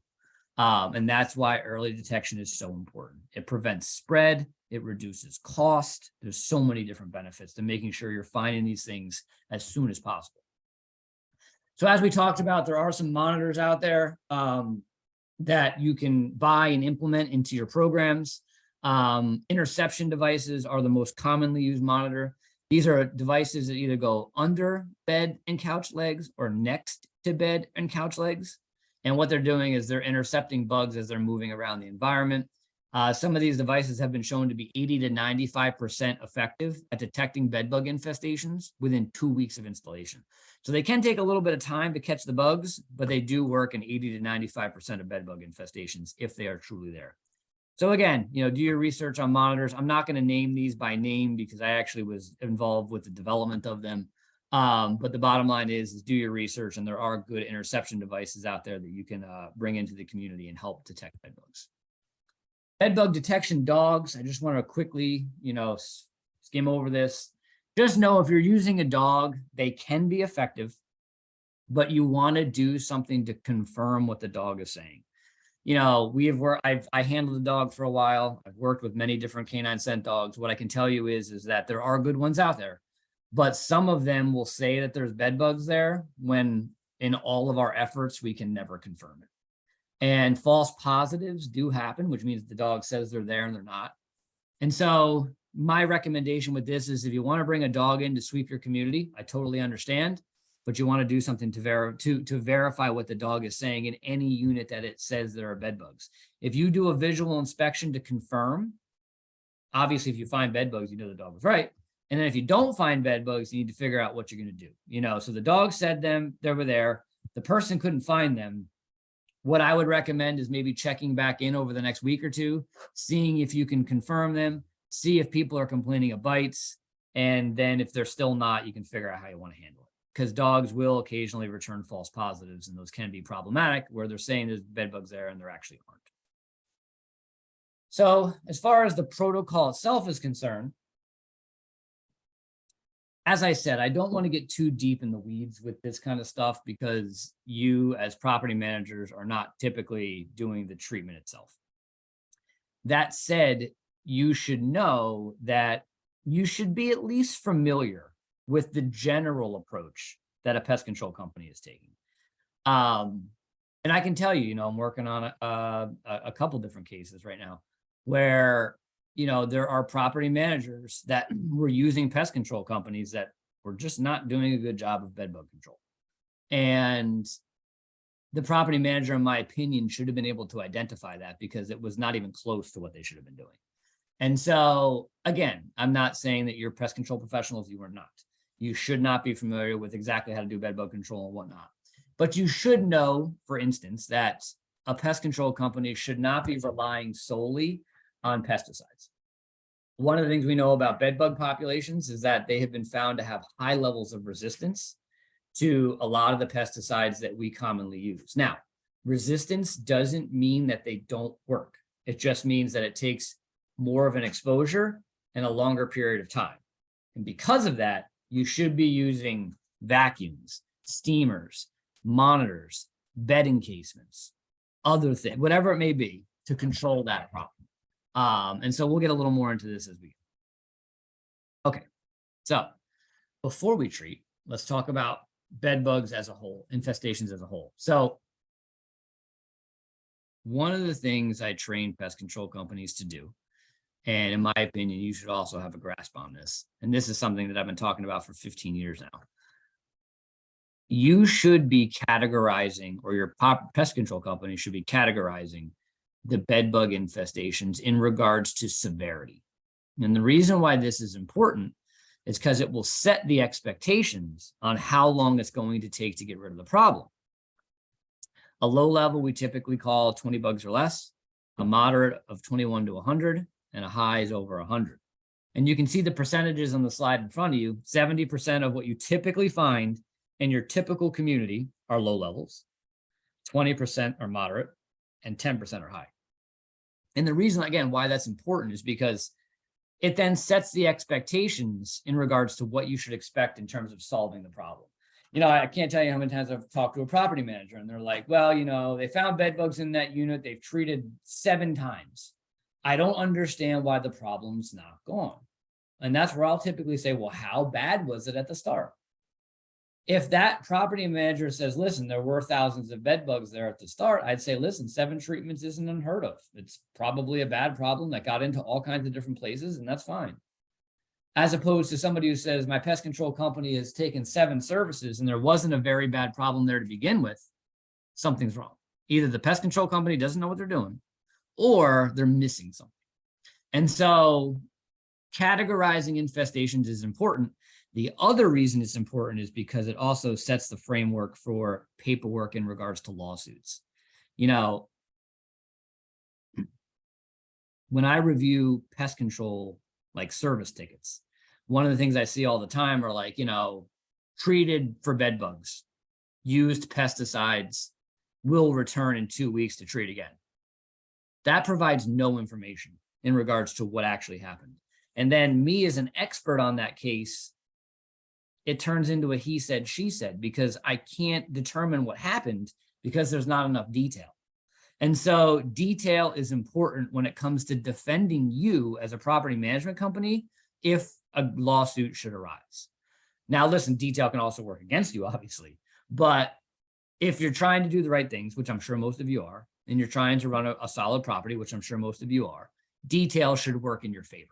And that's why early detection is so important. It prevents spread. It reduces cost. There's so many different benefits to making sure you're finding these things as soon as possible. So as we talked about, there are some monitors out there that you can buy and implement into your programs. Interception devices are the most commonly used monitor. These are devices that either go under bed and couch legs or next to bed and couch legs. And what they're doing is they're intercepting bugs as they're moving around the environment. Some of these devices have been shown to be 80 to 95% effective at detecting bed bug infestations within 2 weeks of installation. So they can take a little bit of time to catch the bugs, but they do work in 80 to 95% of bed bug infestations if they are truly there. So again, do your research on monitors. I'm not going to name these by name because I actually was involved with the development of them. But the bottom line is do your research, and there are good interception devices out there that you can bring into the community and help detect bed bugs. Bed bug detection dogs. I just want to quickly, skim over this. Just know if you're using a dog, they can be effective, but you want to do something to confirm what the dog is saying. I handled a dog for a while. I've worked with many different canine scent dogs. What I can tell you is that there are good ones out there, but some of them will say that there's bed bugs there when in all of our efforts, we can never confirm it. And false positives do happen, which means the dog says they're there and they're not. And so my recommendation with this is if you want to bring a dog in to sweep your community, I totally understand, but you want to do something to verify what the dog is saying in any unit that it says there are bed bugs. If you do a visual inspection to confirm, obviously, if you find bed bugs, the dog was right. And then if you don't find bed bugs, you need to figure out what you're going to do. So the dog said they were there. The person couldn't find them. What I would recommend is maybe checking back in over the next week or two, seeing if you can confirm them, see if people are complaining of bites. And then if they're still not, you can figure out how you want to handle it. Because dogs will occasionally return false positives, and those can be problematic where they're saying there's bed bugs there and there actually aren't. So as far as the protocol itself is concerned, as I said, I don't want to get too deep in the weeds with this kind of stuff because you as property managers are not typically doing the treatment itself. That said, you should know that you should be at least familiar with the general approach that a pest control company is taking. And I can tell you, I'm working on a couple different cases right now where there are property managers that were using pest control companies that were just not doing a good job of bed bug control. And the property manager, in my opinion, should have been able to identify that because it was not even close to what they should have been doing. And so, again, I'm not saying that you're pest control professionals, you are not. You should not be familiar with exactly how to do bed bug control and whatnot. But you should know, for instance, that a pest control company should not be relying solely on pesticides. One of the things we know about bed bug populations is that they have been found to have high levels of resistance to a lot of the pesticides that we commonly use. Now, resistance doesn't mean that they don't work. It just means that it takes more of an exposure and a longer period of time. And because of that, you should be using vacuums, steamers, monitors, bed encasements, other things, whatever it may be, to control that problem. And so we'll get a little more into this as we go. Okay, so before we treat, let's talk about bed bugs as a whole, infestations as a whole. So one of the things I train pest control companies to do, And in my opinion, you should also have a grasp on this. And this is something that I've been talking about for 15 years now. You should be categorizing, or your pest control company should be categorizing the bed bug infestations in regards to severity. And the reason why this is important is because it will set the expectations on how long it's going to take to get rid of the problem. A low level we typically call 20 bugs or less, a moderate of 21 to 100, and a high is over 100. And you can see the percentages on the slide in front of you. 70% of what you typically find in your typical community are low levels, 20% are moderate, and 10% are high. And the reason, again, why that's important is because it then sets the expectations in regards to what you should expect in terms of solving the problem. You know, I can't tell you how many times I've talked to a property manager and they're like, well, you know, they found bed bugs in that unit. They've treated 7 times. I don't understand why the problem's not gone. And that's where I'll typically say, well, how bad was it at the start? If that property manager says, listen, there were thousands of bed bugs there at the start, I'd say, listen, 7 treatments isn't unheard of. It's probably a bad problem that got into all kinds of different places, and that's fine. As opposed to somebody who says, my pest control company has taken 7 services and there wasn't a very bad problem there to begin with, something's wrong. Either the pest control company doesn't know what they're doing, or they're missing something. And so categorizing infestations is important. The other reason it's important is because it also sets the framework for paperwork in regards to lawsuits. You know, when I review pest control, like service tickets, one of the things I see all the time are like, you know, treated for bed bugs, used pesticides, will return in 2 weeks to treat again. That provides no information in regards to what actually happened. And then me as an expert on that case, it turns into a he said, she said, because I can't determine what happened because there's not enough detail. And so detail is important when it comes to defending you as a property management company if a lawsuit should arise. Now, listen, detail can also work against you, obviously, but if you're trying to do the right things, which I'm sure most of you are, and you're trying to run a solid property, which I'm sure most of you are, detail should work in your favor.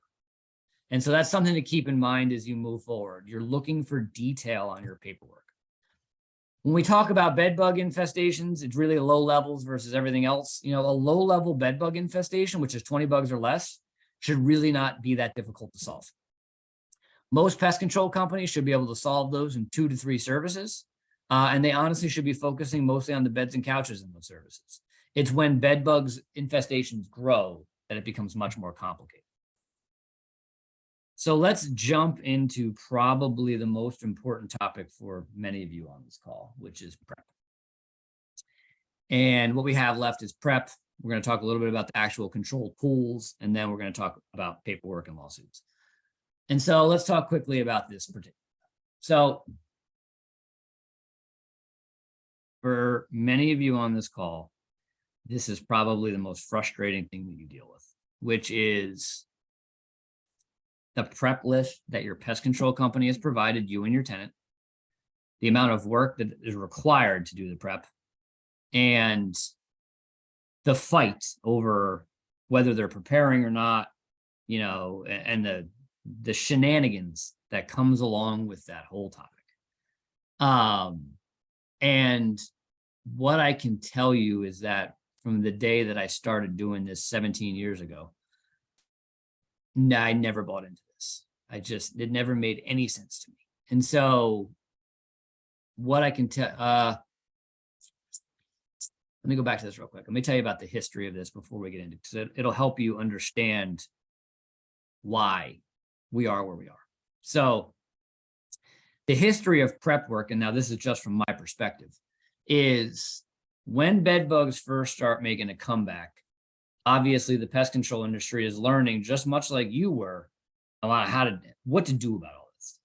And so that's something to keep in mind as you move forward. You're looking for detail on your paperwork. When we talk about bed bug infestations, it's really low levels versus everything else. You know, a low level bed bug infestation, which is 20 bugs or less, should really not be that difficult to solve. Most pest control companies should be able to solve those in 2 to 3 services. And they honestly should be focusing mostly on the beds and couches in those services. It's when bed bugs infestations grow that it becomes much more complicated. So let's jump into probably the most important topic for many of you on this call, which is prep. And what we have left is prep. We're going to talk a little bit about the actual control tools, and then we're going to talk about paperwork and lawsuits. And so let's talk quickly about this particular. So for many of you on this call, this is probably the most frustrating thing that you deal with, which is the prep list that your pest control company has provided you and your tenant, the amount of work that is required to do the prep, and the fight over whether they're preparing or not, you know, and the shenanigans that comes along with that whole topic. And what I can tell you is that from the day that I started doing this 17 years ago, I never bought into this. It never made any sense to me. And so what I can tell, let me go back to this real quick. Let me tell you about the history of this before we get into it, because it'll help you understand why we are where we are. So the history of prep work, and now this is just from my perspective, is when bed bugs first start making a comeback, obviously the pest control industry is learning, just much like you were, about what to do about all this.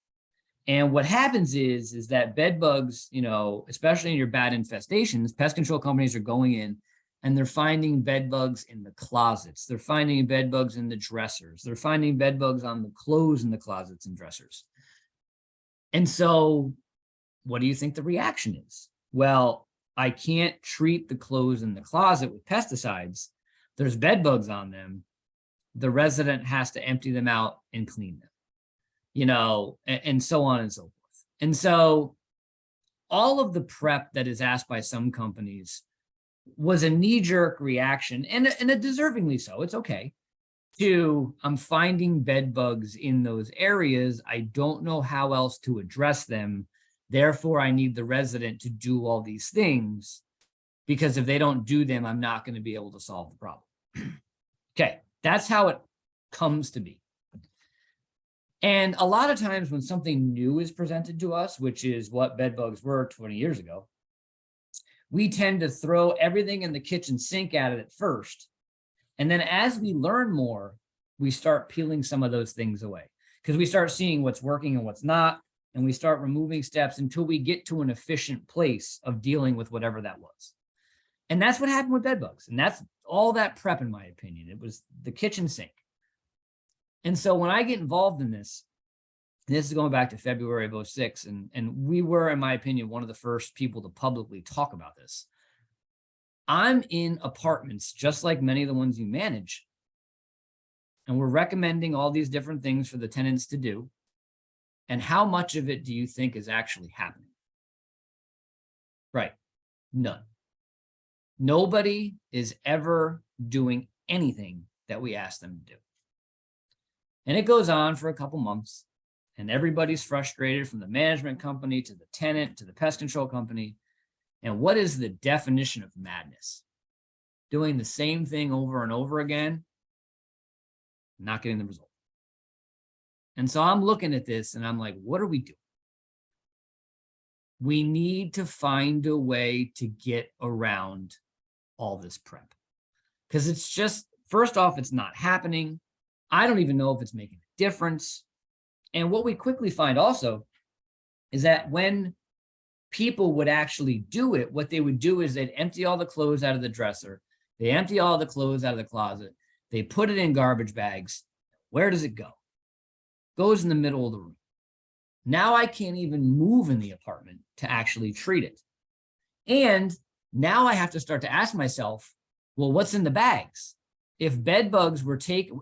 And what happens is that bed bugs, you know, especially in your bad infestations, pest control companies are going in and they're finding bed bugs in the closets. They're finding bed bugs in the dressers. They're finding bed bugs on the clothes in the closets and dressers. And so what do you think the reaction is? Well, I can't treat the clothes in the closet with pesticides. There's bed bugs on them. the resident has to empty them out and clean them, you know, and so on and so forth. And so all of the prep that is asked by some companies was a knee-jerk reaction, and a deservingly so. It's okay. To I'm finding bed bugs in those areas. I don't know how else to address them. Therefore, I need the resident to do all these things, because if they don't do them, I'm not going to be able to solve the problem. Okay, that's how it comes to be. And a lot of times when something new is presented to us, which is what bed bugs were 20 years ago, we tend to throw everything in the kitchen sink at it at first. And then as we learn more, we start peeling some of those things away, because we start seeing what's working and what's not. And we start removing steps until we get to an efficient place of dealing with whatever that was. And that's what happened with bed bugs. And that's all that prep, in my opinion. It was the kitchen sink. And so when I get involved in this, and this is going back to February of 06, and we were, in my opinion, one of the first people to publicly talk about this. I'm in apartments, just like many of the ones you manage, and we're recommending all these different things for the tenants to do. And how much of it do you think is actually happening? Right. None. Nobody is ever doing anything that we ask them to do. And it goes on for a couple months, and everybody's frustrated, from the management company to the tenant to the pest control company. And what is the definition of madness? Doing the same thing over and over again, not getting the result. And so I'm looking at this and I'm like, what are we doing? We need to find a way to get around all this prep, because it's just, first off, it's not happening. I don't even know if it's making a difference. And what we quickly find also is that when people would actually do it, what they would do is they'd empty all the clothes out of the dresser. They empty all the clothes out of the closet. They put it in garbage bags. Where does it go? Goes in the middle of the room. Now I can't even move in the apartment to actually treat it. And now I have to start to ask myself, well, what's in the bags? If bed bugs were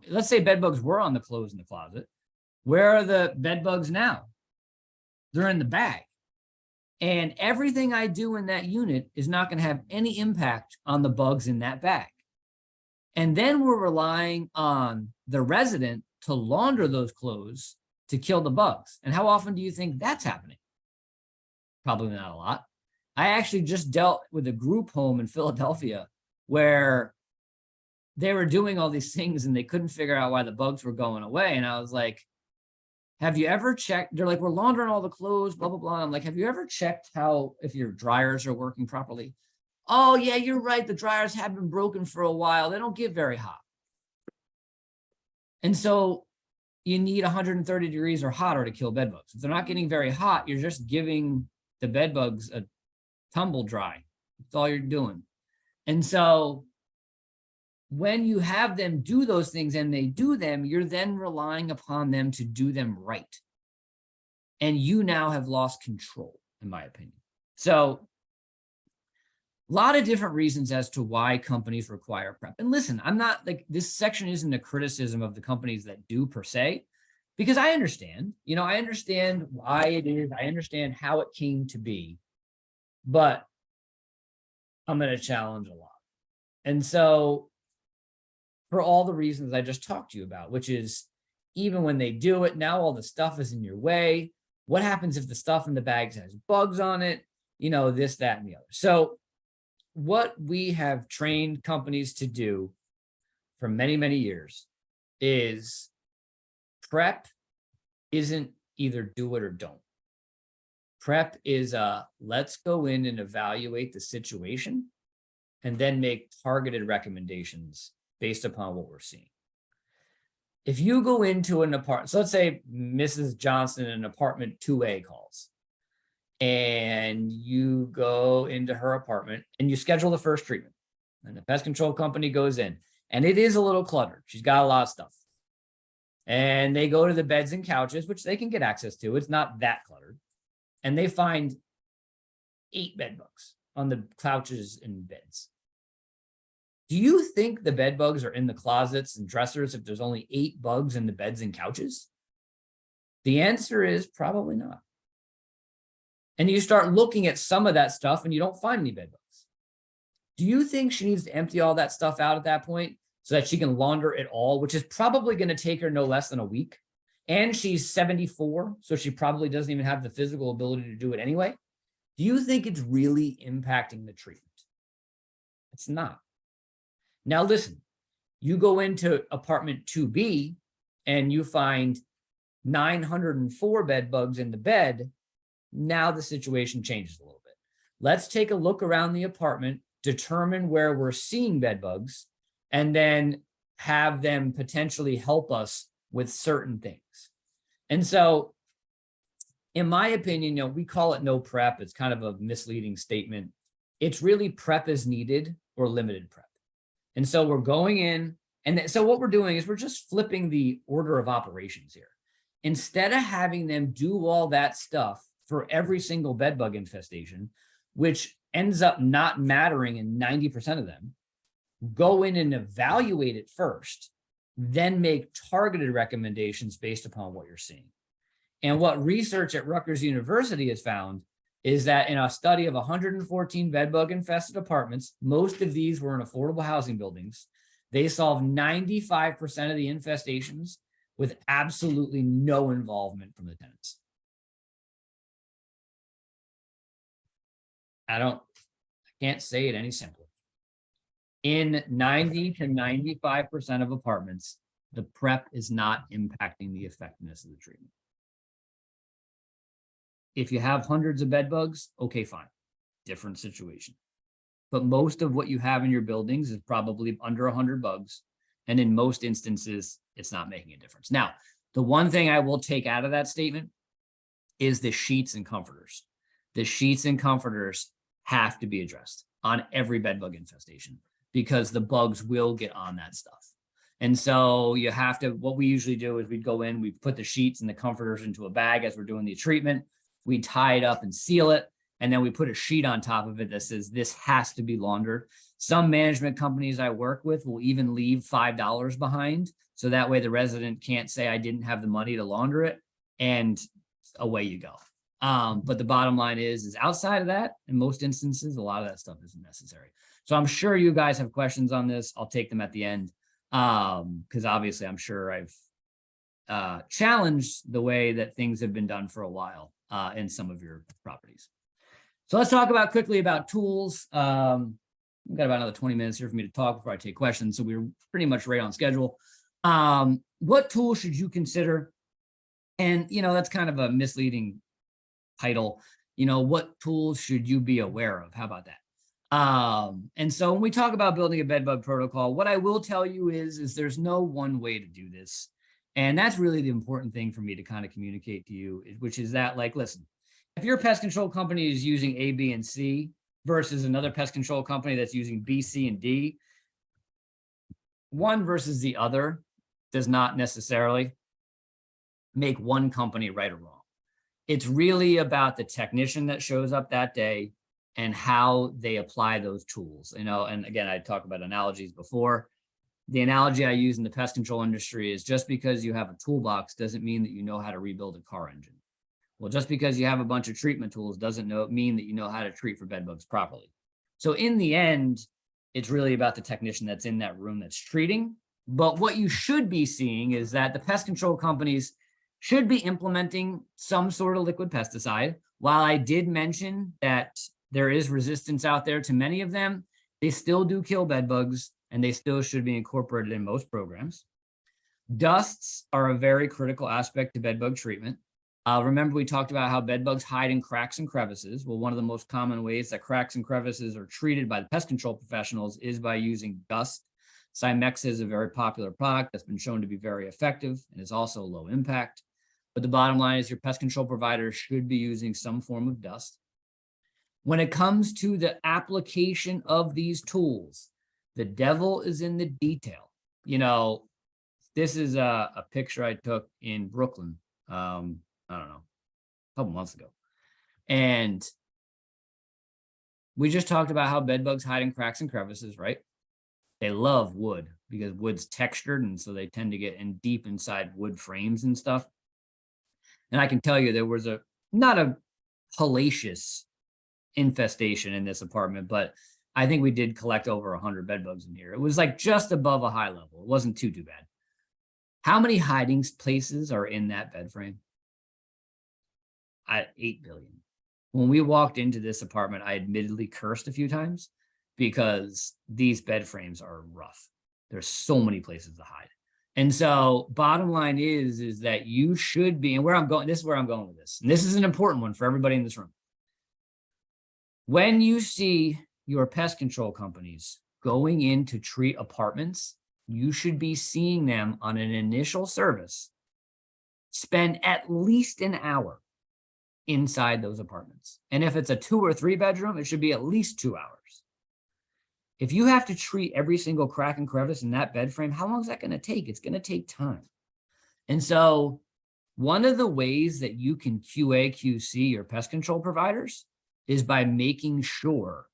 let's say bed bugs were on the clothes in the closet, where are the bed bugs now? They're in the bag. And everything I do in that unit is not going to have any impact on the bugs in that bag. And then we're relying on the resident to launder those clothes to kill the bugs. And how often do you think that's happening? Probably not a lot. I actually just dealt with a group home in Philadelphia where they were doing all these things and they couldn't figure out why the bugs were going away. And I was like, have you ever checked? They're like, we're laundering all the clothes, blah, blah, blah. I'm like, have you ever checked if your dryers are working properly? Oh, yeah, you're right. The dryers have been broken for a while. They don't get very hot. And so you need 130 degrees or hotter to kill bed bugs. If they're not getting very hot, you're just giving the bed bugs a tumble dry. That's all you're doing. And so when you have them do those things and they do them, you're then relying upon them to do them right. And you now have lost control, in my opinion. So a lot of different reasons as to why companies require prep. And listen, I'm not like, this section isn't a criticism of the companies that do per se, because I understand, I understand why it is. I understand how it came to be, but I'm going to challenge a lot. And so for all the reasons I just talked to you about, which is even when they do it, now all the stuff is in your way. What happens if the stuff in the bags has bugs on it? This, that, and the other. So what we have trained companies to do for many, many years is prep isn't either do it or don't. Prep is let's go in and evaluate the situation and then make targeted recommendations based upon what we're seeing. If you go into an apartment, so let's say Mrs. Johnson in apartment 2A calls, and you go into her apartment and you schedule the first treatment, and the pest control company goes in, and it is a little cluttered. She's got a lot of stuff. And they go to the beds and couches, which they can get access to. It's not that cluttered. And they find 8 bed bugs on the couches and beds. Do you think the bed bugs are in the closets and dressers if there's only 8 bugs in the beds and couches? The answer is probably not. And you start looking at some of that stuff and you don't find any bed bugs. Do you think she needs to empty all that stuff out at that point so that she can launder it all, which is probably going to take her no less than a week? And she's 74, so she probably doesn't even have the physical ability to do it anyway. Do you think it's really impacting the treatment? It's not. Now, listen, you go into apartment 2B and you find 904 bed bugs in the bed. Now the situation changes a little bit. Let's take a look around the apartment, determine where we're seeing bed bugs, and then have them potentially help us with certain things. And so, in my opinion, we call it no prep. It's kind of a misleading statement. It's really prep as needed or limited prep. And so we're going in, and so what we're doing is we're just flipping the order of operations here. Instead of having them do all that stuff for every single bed bug infestation, which ends up not mattering in 90% of them, go in and evaluate it first, then make targeted recommendations based upon what you're seeing. And what research at Rutgers University has found is that in a study of 114 bedbug infested apartments, most of these were in affordable housing buildings, they solved 95% of the infestations with absolutely no involvement from the tenants. I can't say it any simpler. In 90 to 95% of apartments, the prep is not impacting the effectiveness of the treatment. If you have hundreds of bed bugs, okay, fine, different situation. But most of what you have in your buildings is probably under 100 bugs. And in most instances, it's not making a difference. Now, the one thing I will take out of that statement is the sheets and comforters. The sheets and comforters have to be addressed on every bed bug infestation because the bugs will get on that stuff. And so you have to, what we usually do is we'd go in, we put the sheets and the comforters into a bag as we're doing the treatment. We tie it up and seal it. And then we put a sheet on top of it that says this has to be laundered. Some management companies I work with will even leave $5 behind. So that way the resident can't say I didn't have the money to launder it, and away you go. But the bottom line is outside of that, in most instances, a lot of that stuff isn't necessary. So I'm sure you guys have questions on this. I'll take them at the end. Because obviously I'm sure I've challenged the way that things have been done for a while in some of your properties. So let's talk quickly about tools. We've got about another 20 minutes here for me to talk before I take questions. So we're pretty much right on schedule. What tools should you consider? And, that's kind of a misleading title. What tools should you be aware of? How about that? And so when we talk about building a bed bug protocol, what I will tell you is there's no one way to do this. And that's really the important thing for me to kind of communicate to you, which is that, listen, if your pest control company is using A, B, and C versus another pest control company that's using B, C, and D, one versus the other does not necessarily make one company right or wrong. It's really about the technician that shows up that day and how they apply those tools. And again, I talked about analogies before. The analogy I use in the pest control industry is just because you have a toolbox doesn't mean that you know how to rebuild a car engine. Well, just because you have a bunch of treatment tools doesn't mean that you know how to treat for bed bugs properly. So in the end, it's really about the technician that's in that room that's treating. But what you should be seeing is that the pest control companies should be implementing some sort of liquid pesticide. While I did mention that there is resistance out there to many of them, they still do kill bed bugs and they still should be incorporated in most programs. Dusts are a very critical aspect to bed bug treatment. Remember, we talked about how bed bugs hide in cracks and crevices. Well, one of the most common ways that cracks and crevices are treated by the pest control professionals is by using dust. Cymexa is a very popular product that's been shown to be very effective and is also low impact. But the bottom line is your pest control provider should be using some form of dust. When it comes to the application of these tools, the devil is in the detail. This is a picture I took in Brooklyn. I don't know, a couple months ago. And we just talked about how bed bugs hide in cracks and crevices, right? They love wood because wood's textured, and so they tend to get in deep inside wood frames and stuff. And I can tell you there was not a hellacious infestation in this apartment, but I think we did collect over 100 bed bugs in here. It was like just above a high level. It wasn't too bad. How many hiding places are in that bed frame? 8 billion. When we walked into this apartment, I admittedly cursed a few times because these bed frames are rough. There's so many places to hide. And so bottom line is that you should be, and where I'm going, this is where I'm going with this. And this is an important one for everybody in this room. When you see your pest control companies going in to treat apartments, you should be seeing them on an initial service, spend at least an hour inside those apartments. And if it's a 2 or 3 bedroom, it should be at least 2 hours. If you have to treat every single crack and crevice in that bed frame, how long is that going to take? It's going to take time. And so one of the ways that you can QA, QC your pest control providers is by making sure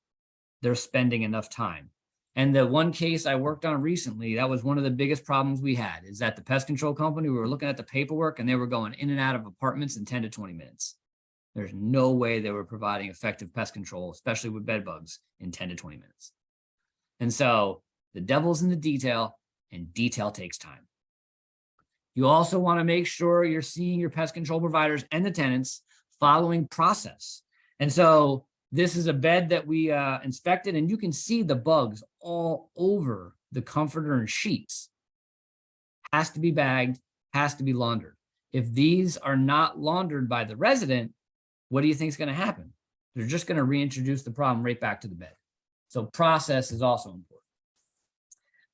they're spending enough time. And the one case I worked on recently, that was one of the biggest problems we had, is that the pest control company, we were looking at the paperwork and they were going in and out of apartments in 10 to 20 minutes. There's no way they were providing effective pest control, especially with bed bugs, in 10 to 20 minutes. And so the devil's in the detail, and detail takes time. You also want to make sure you're seeing your pest control providers and the tenants following process. And so this is a bed that we inspected, and you can see the bugs all over the comforter and sheets. Has to be bagged, has to be laundered. If these are not laundered by the resident, what do you think is going to happen? They're just going to reintroduce the problem right back to the bed. So process is also important.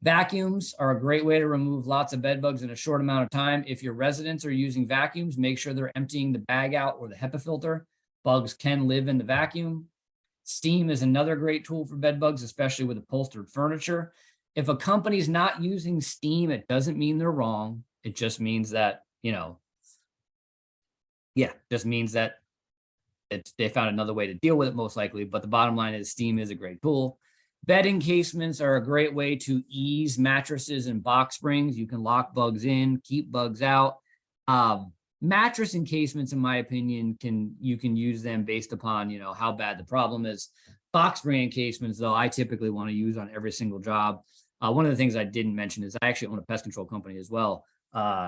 Vacuums are a great way to remove lots of bed bugs in a short amount of time. If your residents are using vacuums, make sure they're emptying the bag out or the HEPA filter. Bugs can live in the vacuum. Steam is another great tool for bed bugs, especially with upholstered furniture. If a company's not using steam, it doesn't mean they're wrong. It just means that, just means that they found another way to deal with it, most likely. But the bottom line is steam is a great tool. Bed encasements are a great way to ease mattresses and box springs. You can lock bugs in, keep bugs out. Mattress encasements, in my opinion, you can use them based upon how bad the problem is. Box spring encasements, though, I typically want to use on every single job. One of the things I didn't mention is I actually own a pest control company as well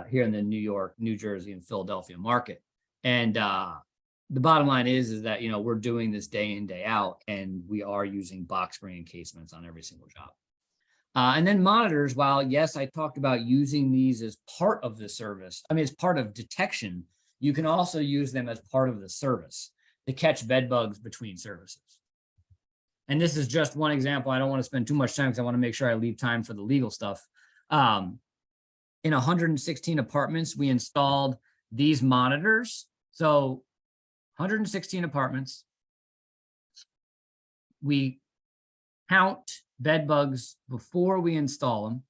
here in the New York, New Jersey, and Philadelphia market. And the bottom line is that we're doing this day in, day out, and we are using box spring encasements on every single job. And then monitors, while yes, I talked about using these as part of the service, as part of detection, you can also use them as part of the service to catch bed bugs between services. And this is just one example. I don't want to spend too much time because I want to make sure I leave time for the legal stuff. In 116 apartments, we installed these monitors. So 116 apartments, we count bed bugs before we install them.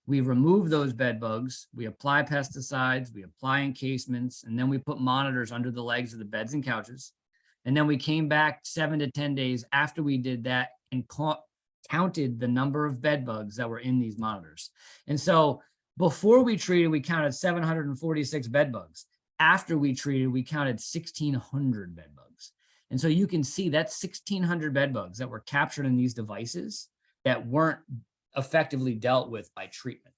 We remove those bed bugs. We apply pesticides, we apply encasements, and then we put monitors under the legs of the beds and couches. And then we came back 7 to 10 days after we did that and counted the number of bed bugs that were in these monitors. And so before we treated, we counted 746 bed bugs. After we treated, we counted 1,600 bed bugs. And so you can see that's 1,600 bed bugs that were captured in these devices that weren't effectively dealt with by treatment.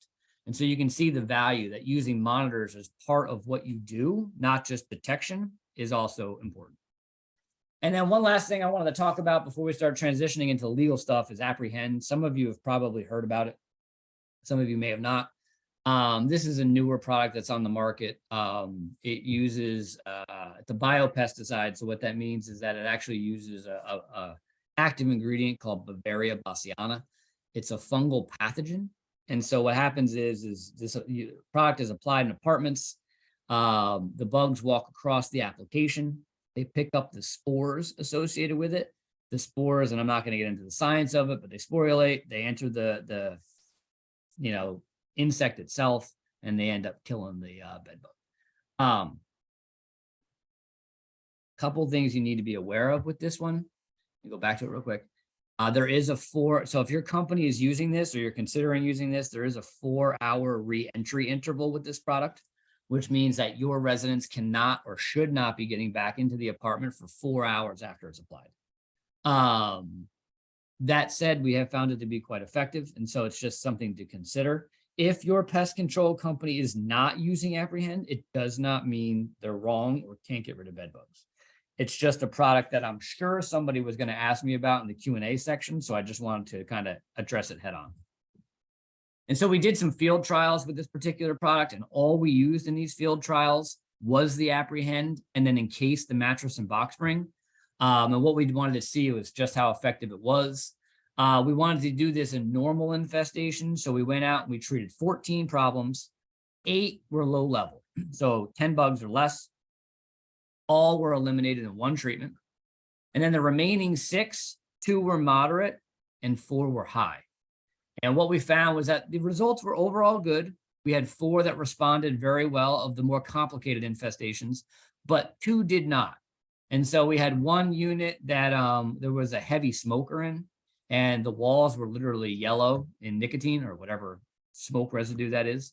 And so you can see the value that using monitors as part of what you do, not just detection, is also important. And then one last thing I wanted to talk about before we start transitioning into legal stuff is apprehend. Some of you have probably heard about it. Some of you may have not. This is a newer product that's on the market. It uses it's a biopesticide. So what that means is that it actually uses a active ingredient called Bavaria bassiana. It's a fungal pathogen. And so what happens is this product is applied in apartments. The bugs walk across the application. They pick up the spores associated with it. The spores, and I'm not going to get into the science of it, but they sporulate. They enter the insect itself, and they end up killing the bed bug. Couple things you need to be aware of with this one. Let me go back to it real quick. There is so if your company is using this or you're considering using this, there is a 4-hour re-entry interval with this product, which means that your residents cannot or should not be getting back into the apartment for 4 hours after it's applied. That said, we have found it to be quite effective. And so it's just something to consider. If your pest control company is not using Apprehend, it does not mean they're wrong or can't get rid of bed bugs. It's just a product that I'm sure somebody was going to ask me about in the Q&A section. So I just wanted to kind of address it head on. And so we did some field trials with this particular product, and all we used in these field trials was the Apprehend and then encased the mattress and box spring. And what we wanted to see was just how effective it was. We wanted to do this in normal infestation. So we went out and we treated 14 problems. 8 were low level. So 10 bugs or less. All were eliminated in one treatment. And then the remaining 6, 2 were moderate and 4 were high. And what we found was that the results were overall good. We had 4 that responded very well of the more complicated infestations, but 2 did not. And so we had one unit that there was a heavy smoker in, and the walls were literally yellow in nicotine or whatever smoke residue that is.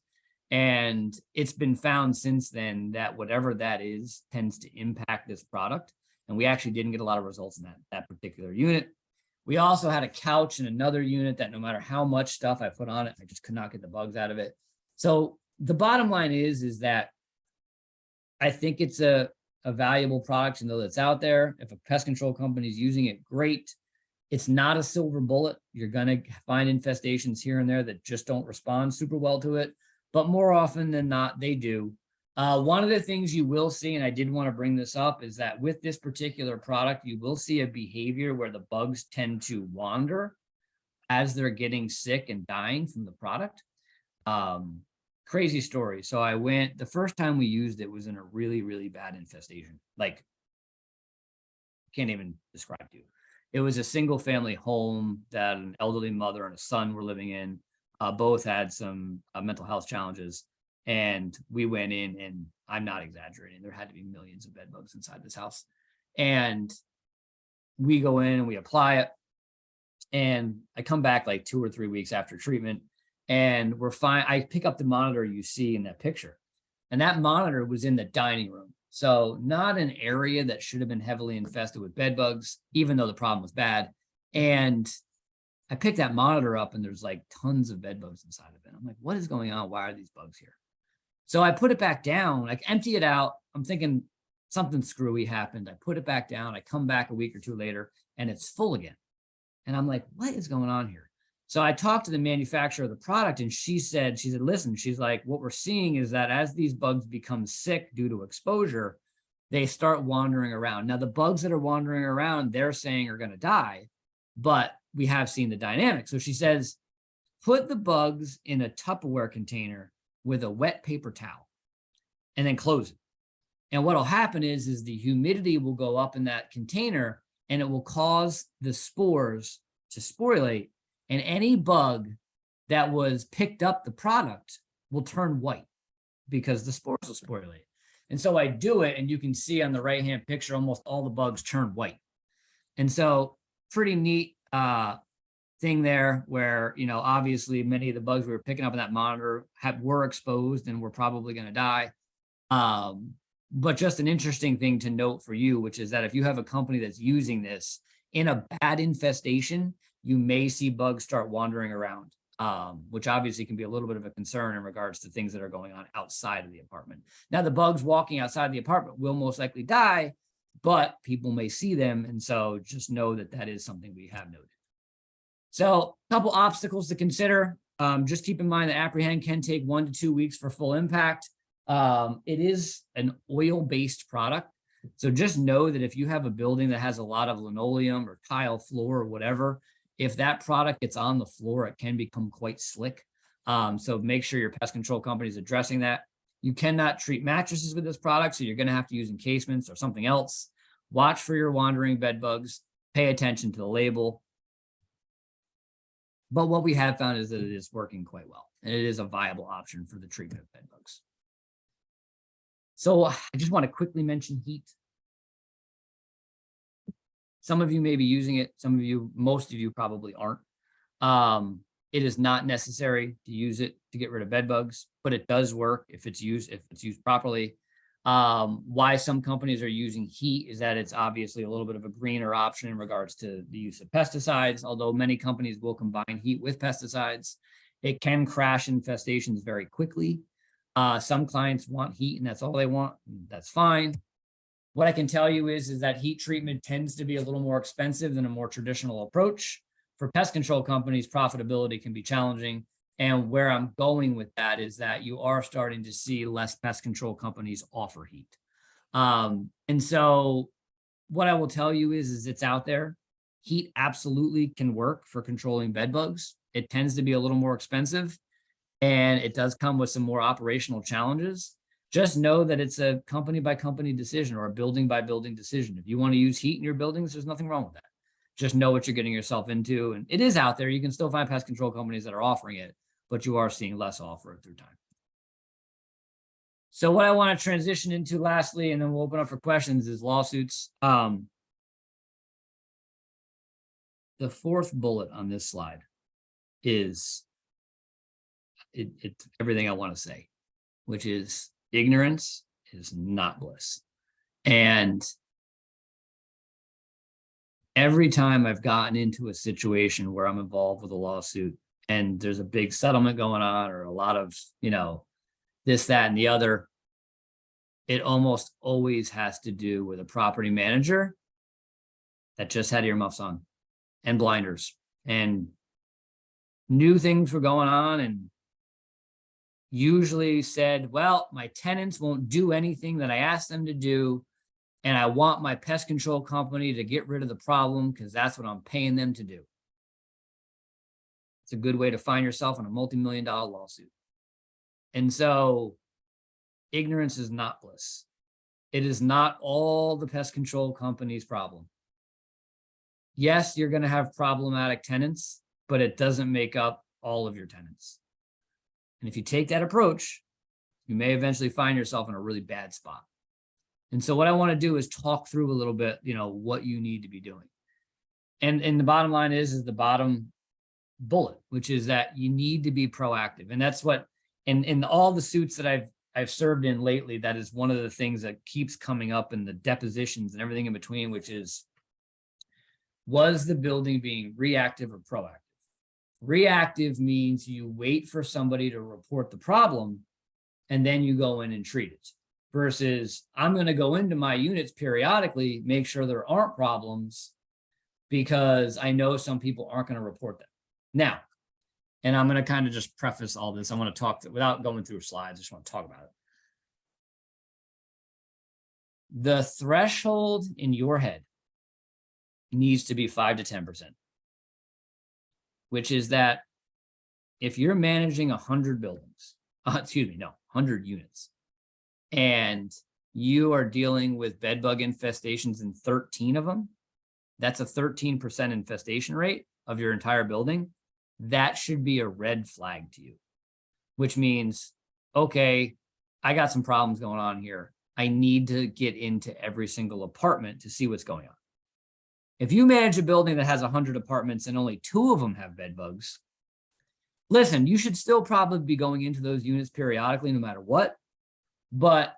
And it's been found since then that whatever that is tends to impact this product. And we actually didn't get a lot of results in that particular unit. We also had a couch in another unit that no matter how much stuff I put on it, I just could not get the bugs out of it. So the bottom line is that I think it's a valuable product to know that's out there. If a pest control company is using it, great. It's not a silver bullet. You're going to find infestations here and there that just don't respond super well to it. But more often than not, they do. One of the things you will see, and I did want to bring this up, is that with this particular product, you will see a behavior where the bugs tend to wander as they're getting sick and dying from the product. Crazy story. So the first time we used it was in a really, really bad infestation. Like, can't even describe to you. It was a single family home that an elderly mother and a son were living in. Both had some mental health challenges. And we went in, and I'm not exaggerating, there had to be millions of bed bugs inside this house. And we go in and we apply it. And I come back like 2 or 3 weeks after treatment, and we're fine. I pick up the monitor you see in that picture, and that monitor was in the dining room. So not an area that should have been heavily infested with bed bugs, even though the problem was bad. And I picked that monitor up, and there's like tons of bed bugs inside of it. I'm like, what is going on? Why are these bugs here? So I put it back down, like empty it out. I'm thinking something screwy happened. I put it back down. I come back a week or 2 later, and it's full again. And I'm like, what is going on here? So I talked to the manufacturer of the product, and she said, listen, she's like, what we're seeing is that as these bugs become sick due to exposure, they start wandering around. Now, the bugs that are wandering around, they're saying are going to die, but we have seen the dynamic. So she says, put the bugs in a Tupperware container with a wet paper towel and then close it. And what'll happen is the humidity will go up in that container, and it will cause the spores to sporulate. And any bug that was picked up the product will turn white because the spores will sporulate. And so I do it, and you can see on the right-hand picture, almost all the bugs turn white. And so pretty neat thing there where, obviously many of the bugs we were picking up in that monitor were exposed and were probably going to die. But just an interesting thing to note for you, which is that if you have a company that's using this in a bad infestation, you may see bugs start wandering around, which obviously can be a little bit of a concern in regards to things that are going on outside of the apartment. Now, the bugs walking outside the apartment will most likely die, but people may see them. And so just know that that is something we have noted. So a couple obstacles to consider. Just keep in mind that Apprehend can take 1 to 2 weeks for full impact. It is an oil-based product. So just know that if you have a building that has a lot of linoleum or tile floor or whatever, if that product gets on the floor, it can become quite slick. So make sure your pest control company is addressing that. You cannot treat mattresses with this product, so you're going to have to use encasements or something else. Watch for your wandering bed bugs. Pay attention to the label. But what we have found is that it is working quite well, and it is a viable option for the treatment of bed bugs. So I just want to quickly mention heat. Some of you may be using it. Some of you, most of you probably aren't. It is not necessary to use it to get rid of bed bugs, but it does work if it's used properly. Why some companies are using heat is that it's obviously a little bit of a greener option in regards to the use of pesticides. Although many companies will combine heat with pesticides, it can crash infestations very quickly. Some clients want heat and that's all they want. That's fine. What I can tell you is that heat treatment tends to be a little more expensive than a more traditional approach. For pest control companies, profitability can be challenging. And where I'm going with that is that you are starting to see less pest control companies offer heat. And so what I will tell you is it's out there. Heat absolutely can work for controlling bed bugs. It tends to be a little more expensive, and it does come with some more operational challenges. Just know that it's a company by company decision or a building by building decision. If you want to use heat in your buildings, there's nothing wrong with that. Just know what you're getting yourself into. And it is out there. You can still find pest control companies that are offering it, but you are seeing less offer it through time. So what I want to transition into lastly, and then we'll open up for questions, is lawsuits. The fourth bullet on this slide is it's everything I want to say, which is ignorance is not bliss. And every time I've gotten into a situation where I'm involved with a lawsuit and there's a big settlement going on or a lot of, this, that, and the other, it almost always has to do with a property manager that just had earmuffs on and blinders and knew things were going on and usually said, well, my tenants won't do anything that I asked them to do, and I want my pest control company to get rid of the problem because that's what I'm paying them to do. It's a good way to find yourself in a multi-million-dollar lawsuit. And so ignorance is not bliss. It is not all the pest control company's problem. Yes, you're going to have problematic tenants, but it doesn't make up all of your tenants. And if you take that approach, you may eventually find yourself in a really bad spot. And so what I want to do is talk through a little bit, what you need to be doing. And the bottom line is the bottom bullet, which is that you need to be proactive. And that's what, in all the suits that I've served in lately, that is one of the things that keeps coming up in the depositions and everything in between, which is, was the building being reactive or proactive? Reactive means you wait for somebody to report the problem and then you go in and treat it. Versus I'm going to go into my units periodically, make sure there aren't problems because I know some people aren't going to report them. Now, and I'm going to kind of just preface all this. I want to talk without going through slides. I just want to talk about it. The threshold in your head needs to be 5 to 10%, which is that if you're managing 100 buildings, 100 units, and you are dealing with bed bug infestations in 13 of them, that's a 13% infestation rate of your entire building. That should be a red flag to you, which means, okay, I got some problems going on here. I need to get into every single apartment to see what's going on. If you manage a building that has 100 apartments and only 2 of them have bed bugs, listen, you should still probably be going into those units periodically no matter what. But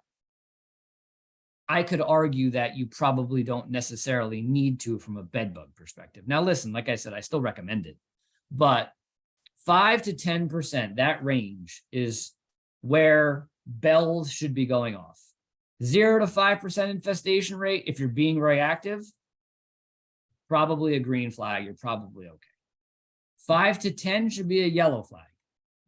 I could argue that you probably don't necessarily need to from a bed bug perspective. Now, listen, like I said, I still recommend it, but 5 to 10%, that range is where bells should be going off. 0 to 5% infestation rate, if you're being reactive, probably a green flag, you're probably okay. 5 to 10 should be a yellow flag.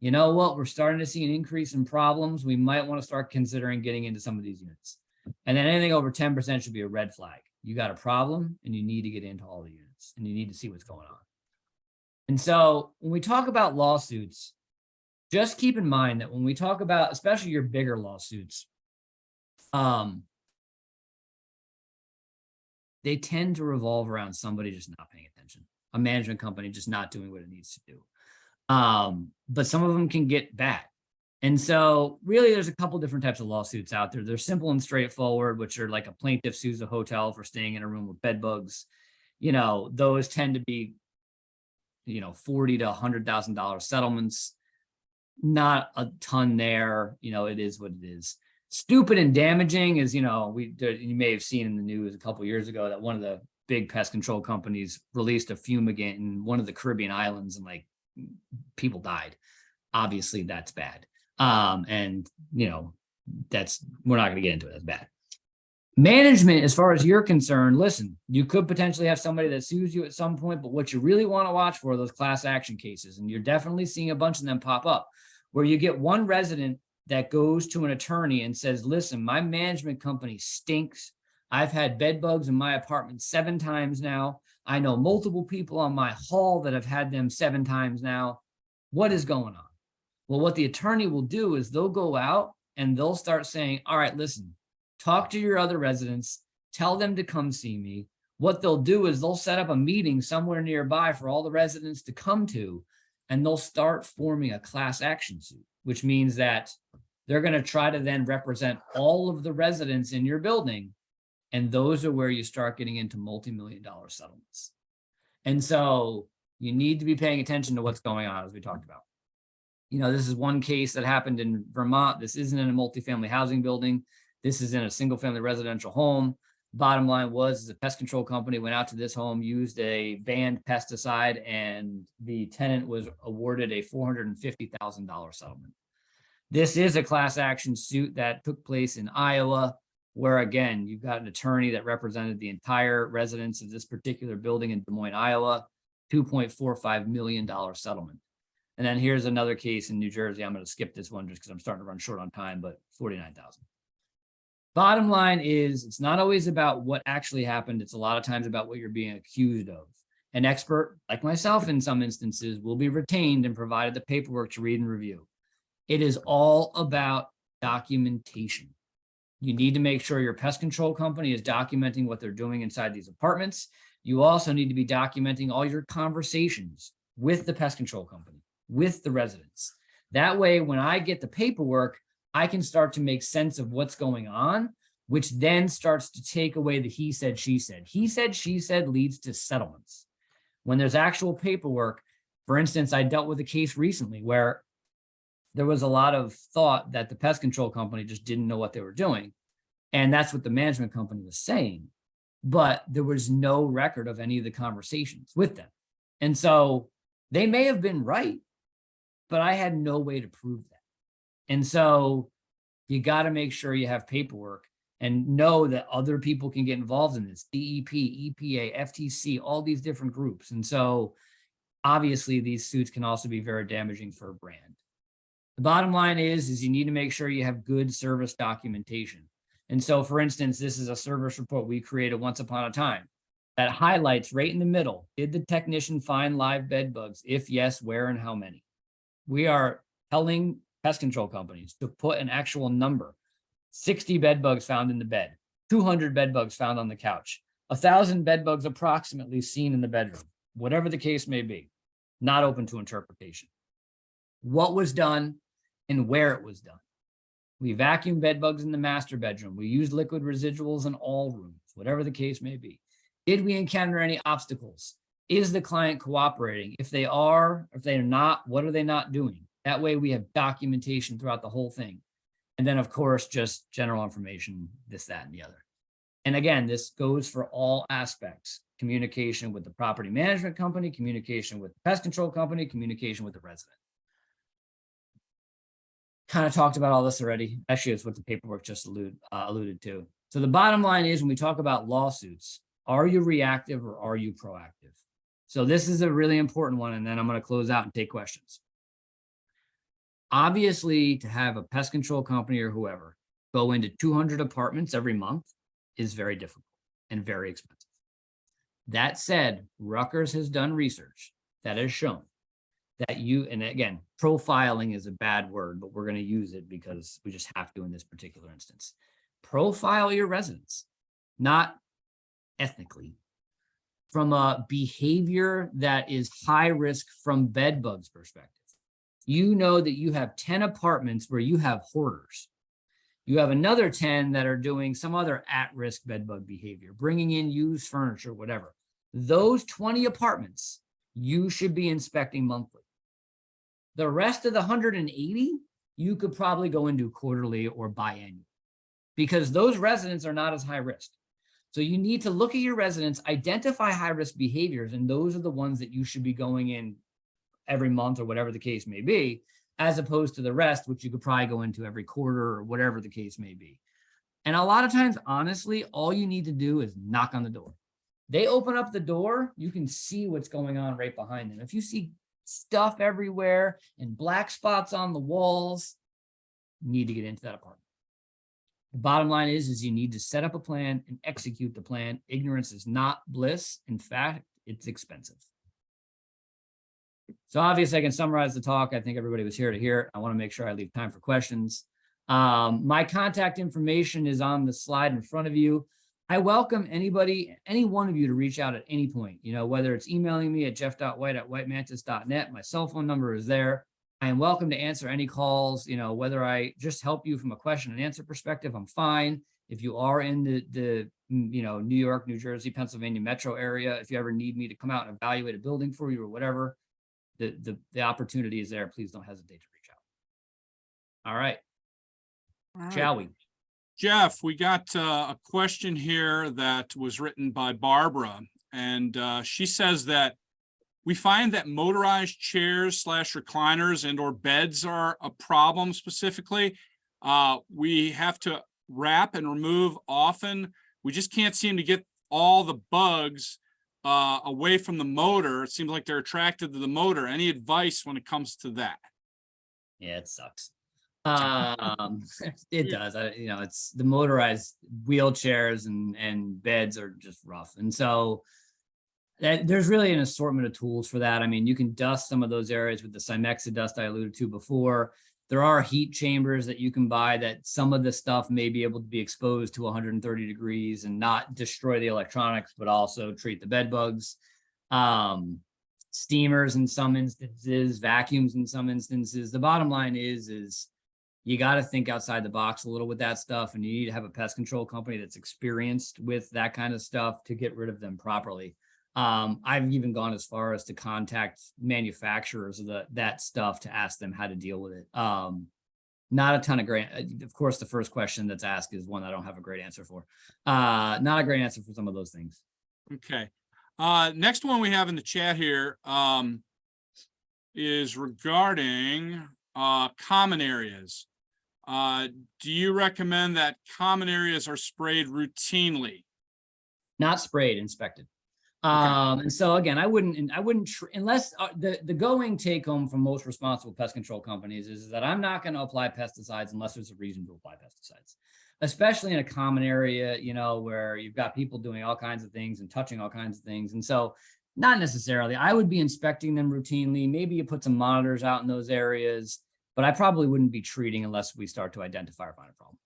You know what? We're starting to see an increase in problems. We might want to start considering getting into some of these units. And then anything over 10% should be a red flag. You got a problem and you need to get into all the units and you need to see what's going on. And so when we talk about lawsuits, just keep in mind that when we talk about, especially your bigger lawsuits, they tend to revolve around somebody just not paying attention, a management company just not doing what it needs to do. But some of them can get bad. And so really there's a couple different types of lawsuits out there. They're simple and straightforward, which are like a plaintiff sues a hotel for staying in a room with bed bugs. those tend to be, $40,000 to $100,000 settlements. Not a ton there. It is what it is. Stupid and damaging is, you may have seen in the news a couple of years ago that one of the big pest control companies released a fumigant in one of the Caribbean islands, and like people died. Obviously that's bad. And we're not going to get into it. That's bad. Management, as far as you're concerned, listen, you could potentially have somebody that sues you at some point, but what you really want to watch for are those class action cases. And you're definitely seeing a bunch of them pop up where you get one resident that goes to an attorney and says, listen, my management company stinks. I've had bed bugs in my apartment 7 times now. I know multiple people on my hall that have had them 7 times now. What is going on? Well, what the attorney will do is they'll go out and they'll start saying, all right, listen, talk to your other residents, tell them to come see me. What they'll do is they'll set up a meeting somewhere nearby for all the residents to come to, and they'll start forming a class action suit, which means that they're going to try to then represent all of the residents in your building. And those are where you start getting into multi-million-dollar settlements. And so you need to be paying attention to what's going on, as we talked about. This is one case that happened in Vermont. This isn't in a multifamily housing building. This is in a single family residential home. Bottom line was the pest control company went out to this home, used a banned pesticide, and the tenant was awarded a $450,000 settlement. This is a class action suit that took place in Iowa, where again, you've got an attorney that represented the entire residents of this particular building in Des Moines, Iowa, $2.45 million settlement. And then here's another case in New Jersey. I'm going to skip this one just because I'm starting to run short on time, but $49,000. Bottom line is, it's not always about what actually happened. It's a lot of times about what you're being accused of. An expert, like myself in some instances, will be retained and provided the paperwork to read and review. It is all about documentation. You need to make sure your pest control company is documenting what they're doing inside these apartments. You also need to be documenting all your conversations with the pest control company, with the residents. That way, when I get the paperwork, I can start to make sense of what's going on, which then starts to take away the he said, she said. He said, she said leads to settlements. When there's actual paperwork, for instance, I dealt with a case recently where there was a lot of thought that the pest control company just didn't know what they were doing. And that's what the management company was saying. But there was no record of any of the conversations with them. And so they may have been right, but I had no way to prove that. And so you got to make sure you have paperwork and know that other people can get involved in this. DEP, EPA, FTC, all these different groups. And so obviously these suits can also be very damaging for a brand. The bottom line is you need to make sure you have good service documentation. And so, for instance, this is a service report we created once upon a time that highlights right in the middle, did the technician find live bed bugs? If yes, where and how many? We are telling pest control companies to put an actual number. 60 bed bugs found in the bed, 200 bed bugs found on the couch, 1,000 bed bugs approximately seen in the bedroom, whatever the case may be, not open to interpretation. What was done and where it was done. We vacuumed bed bugs in the master bedroom. We used liquid residuals in all rooms, whatever the case may be. Did we encounter any obstacles? Is the client cooperating? If they are, if they're not, what are they not doing? That way we have documentation throughout the whole thing. And then, of course, just general information, this, that, and the other. And again, this goes for all aspects. Communication with the property management company, communication with the pest control company, communication with the resident. Kind of talked about all this already. Actually, it's what the paperwork just alluded to. So the bottom line is, when we talk about lawsuits, are you reactive or are you proactive? So this is a really important one, and then I'm going to close out and take questions. Obviously, to have a pest control company or whoever go into 200 apartments every month is very difficult and very expensive. That said, Rutgers has done research that has shown that and again, profiling is a bad word, but we're going to use it because we just have to in this particular instance. Profile your residents, not ethnically, from a behavior that is high risk from bed bugs perspective. You know that you have 10 apartments where you have hoarders. You have another 10 that are doing some other at-risk bed bug behavior, bringing in used furniture, whatever. Those 20 apartments, you should be inspecting monthly. The rest of the 180, you could probably go into quarterly or biannual, because those residents are not as high risk. So you need to look at your residents, identify high risk behaviors, and those are the ones that you should be going in every month or whatever the case may be, as opposed to the rest, which you could probably go into every quarter or whatever the case may be. And a lot of times, honestly, all you need to do is knock on the door. They open up the door, you can see what's going on right behind them. If you see stuff everywhere and black spots on the walls, you need to get into that apartment. The bottom line is you need to set up a plan and execute the plan. Ignorance is not bliss. In fact, it's expensive. So obviously I can summarize the talk. I think everybody was here to hear it. I want to make sure I leave time for questions. My contact information is on the slide in front of you. I welcome anybody, any one of you to reach out at any point, whether it's emailing me at jeff.white@whitemantis.net. My cell phone number is there. I am welcome to answer any calls, whether I just help you from a question and answer perspective, I'm fine. If you are in the New York, New Jersey, Pennsylvania metro area, if you ever need me to come out and evaluate a building for you or whatever, the opportunity is there. Please don't hesitate to reach out. All right. Shall we? Jeff, we got a question here that was written by Barbara, and she says that we find that motorized chairs / recliners and or beds are a problem specifically. We have to wrap and remove often. We just can't seem to get all the bugs away from the motor. It seems like they're attracted to the motor. Any advice when it comes to that? Yeah, it sucks. It does. It's the motorized wheelchairs and beds are just rough. And so there's really an assortment of tools for that. I mean, you can dust some of those areas with the Cymexa dust I alluded to before. There are heat chambers that you can buy that some of the stuff may be able to be exposed to 130 degrees and not destroy the electronics, but also treat the bed bugs. Steamers in some instances, vacuums in some instances. The bottom line is you got to think outside the box a little with that stuff, and you need to have a pest control company that's experienced with that kind of stuff to get rid of them properly. I've even gone as far as to contact manufacturers of that stuff to ask them how to deal with it. Not a ton of great, of course, the first question that's asked is one I don't have a great answer for. Not a great answer for some of those things. Okay. Next one we have in the chat here is regarding common areas. Do you recommend that common areas are sprayed routinely? Not sprayed, inspected. Okay. And so again, I wouldn't unless the going take home from most responsible pest control companies is that I'm not going to apply pesticides unless there's a reason to apply pesticides, especially in a common area, where you've got people doing all kinds of things and touching all kinds of things. And so not necessarily. I would be inspecting them routinely. Maybe you put some monitors out in those areas, but I probably wouldn't be treating unless we start to identify or find a problem.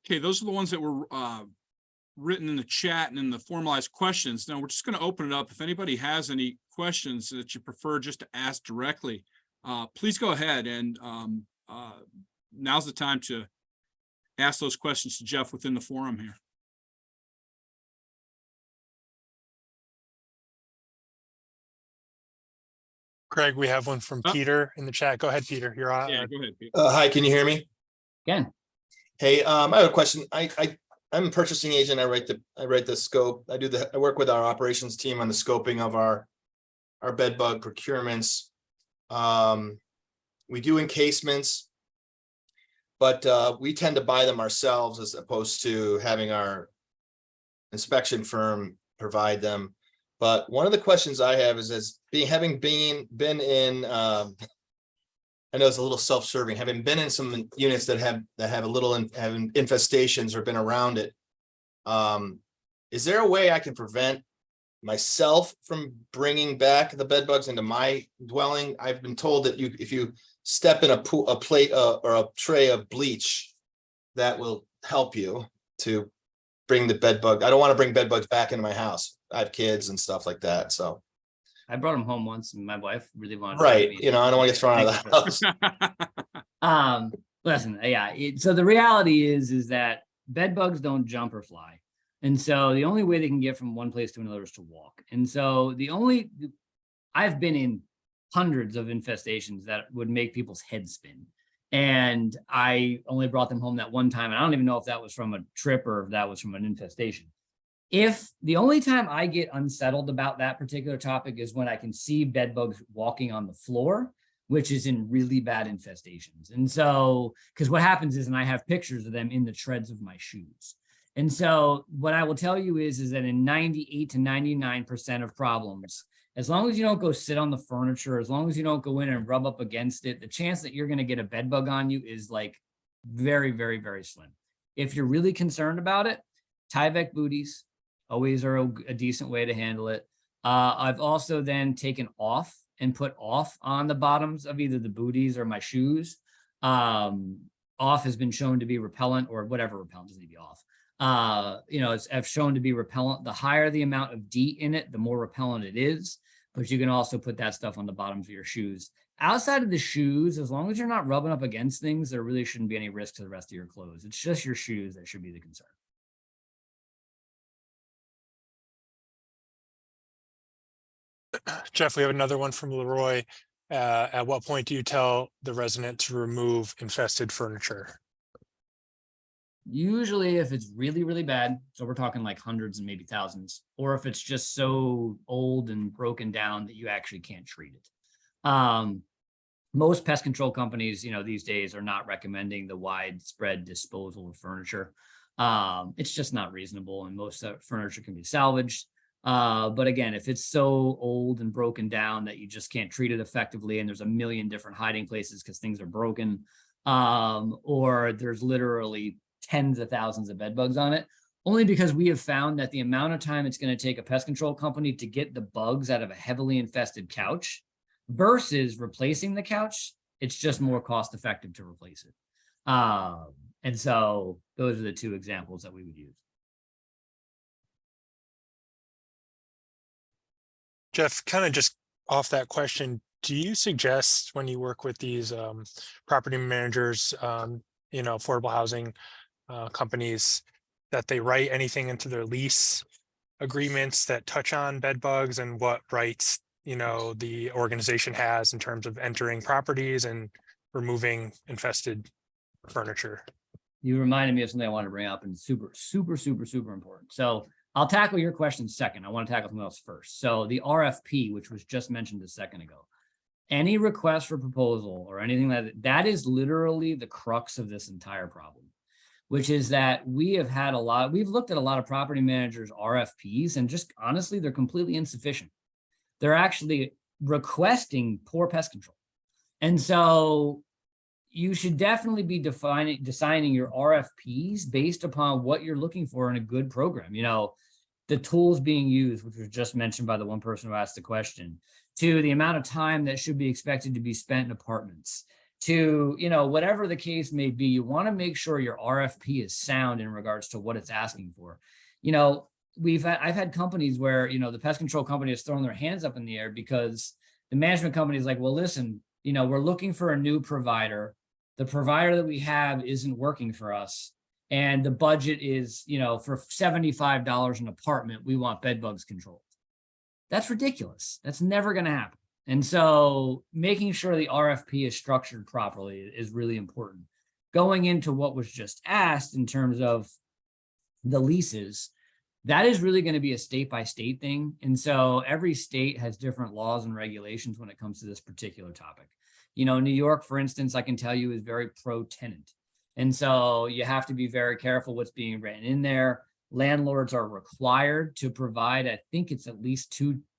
Okay, those are the ones that were written in the chat and in the formalized questions. Now we're just going to open it up. If anybody has any questions that you prefer just to ask directly, please go ahead, and now's the time to ask those questions to Jeff within the forum here. Craig, we have one from Peter in the chat. Go ahead, Peter. You're on. Yeah, go ahead, Peter. Hi, can you hear me? Again. Hey, I have a question. I'm a purchasing agent. I write the scope. I work with our operations team on the scoping of our bed bug procurements. We do encasements, but we tend to buy them ourselves as opposed to having our inspection firm provide them. But one of the questions I have is having been in I know it's a little self-serving, having been in some units that have a little have infestations or been around it. Is there a way I can prevent myself from bringing back the bed bugs into my dwelling? I've been told that if you step in a plate or a tray of bleach, that will help you to bring the bed bug. I don't want to bring bed bugs back into my house. I have kids and stuff like that, so. I brought them home once and my wife really wanted to. Right. I don't want to get thrown out of the Listen, yeah. So the reality is that bed bugs don't jump or fly. And so the only way they can get from one place to another is to walk. And so I've been in hundreds of infestations that would make people's heads spin. And I only brought them home that one time. And I don't even know if that was from a trip or if that was from an infestation. If the only time I get unsettled about that particular topic is when I can see bed bugs walking on the floor, which is in really bad infestations. And so, because what happens is, and I have pictures of them in the treads of my shoes. And so what I will tell you is that in 98 to 99% of problems, as long as you don't go sit on the furniture, as long as you don't go in and rub up against it, the chance that you're going to get a bed bug on you is like very, very, very slim. If you're really concerned about it, Tyvek booties always are a decent way to handle it. I've also then taken off and put off on the bottoms of either the booties or my shoes. Off has been shown to be repellent, or whatever repellent, doesn't need to be off. It's shown to be repellent. The higher the amount of DEET in it, the more repellent it is. But you can also put that stuff on the bottoms of your shoes. Outside of the shoes, as long as you're not rubbing up against things, there really shouldn't be any risk to the rest of your clothes. It's just your shoes that should be the concern. Jeff, we have another one from Leroy. At what point do you tell the resident to remove infested furniture? Usually if it's really, really bad, so we're talking like hundreds and maybe thousands, or if it's just so old and broken down that you actually can't treat it. Most pest control companies, these days are not recommending the widespread disposal of furniture. It's just not reasonable, and most furniture can be salvaged. But again, if it's so old and broken down that you just can't treat it effectively, and there's a million different hiding places because things are broken, or there's literally tens of thousands of bed bugs on it, only because we have found that the amount of time it's going to take a pest control company to get the bugs out of a heavily infested couch versus replacing the couch, it's just more cost effective to replace it. And so those are the two examples that we would use. Jeff, kind of just off that question, do you suggest when you work with these property managers, affordable housing companies, that they write anything into their lease agreements that touch on bed bugs and what rights the organization has in terms of entering properties and removing infested furniture? You reminded me of something I wanted to bring up, and super, super, super, super important. So I'll tackle your question second. I want to tackle something else first. So the RFP, which was just mentioned a second ago, any request for proposal or anything that is literally the crux of this entire problem, which is that we've looked at a lot of property managers' RFPs, and just honestly, they're completely insufficient. They're actually requesting poor pest control. And so you should definitely be designing your RFPs based upon what you're looking for in a good program. The tools being used, which was just mentioned by the one person who asked the question, to the amount of time that should be expected to be spent in apartments, to, whatever the case may be, you want to make sure your RFP is sound in regards to what it's asking for. I've had companies where, the pest control company has thrown their hands up in the air because the management company is like, well, listen, we're looking for a new provider. The provider that we have isn't working for us. And the budget is, for $75 an apartment, we want bed bugs controlled. That's ridiculous. That's never going to happen. And so making sure the RFP is structured properly is really important. Going into what was just asked in terms of the leases, that is really going to be a state by state thing. And so every state has different laws and regulations when it comes to this particular topic. New York, for instance, I can tell you is very pro-tenant. And so you have to be very careful what's being written in there. Landlords are required to provide, I think it's at least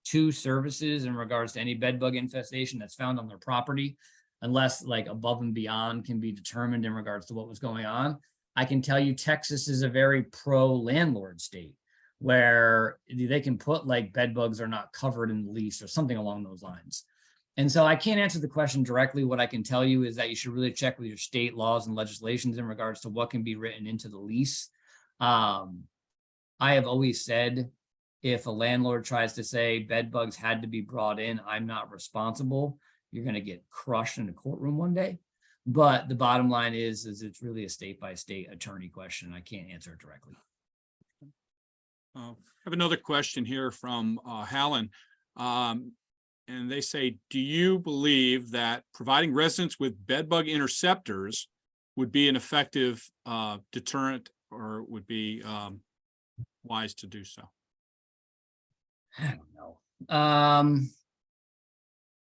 two services in regards to any bed bug infestation that's found on their property, unless like above and beyond can be determined in regards to what was going on. I can tell you Texas is a very pro-landlord state where they can put like bed bugs are not covered in the lease or something along those lines. And so I can't answer the question directly. What I can tell you is that you should really check with your state laws and legislations in regards to what can be written into the lease. I have always said, if a landlord tries to say bed bugs had to be brought in, I'm not responsible, you're going to get crushed in a courtroom one day. But the bottom line is it's really a state by state attorney question. I can't answer it directly. I have another question here from Hallen. And they say, do you believe that providing residents with bedbug interceptors would be an effective deterrent, or would be wise to do so? I don't know.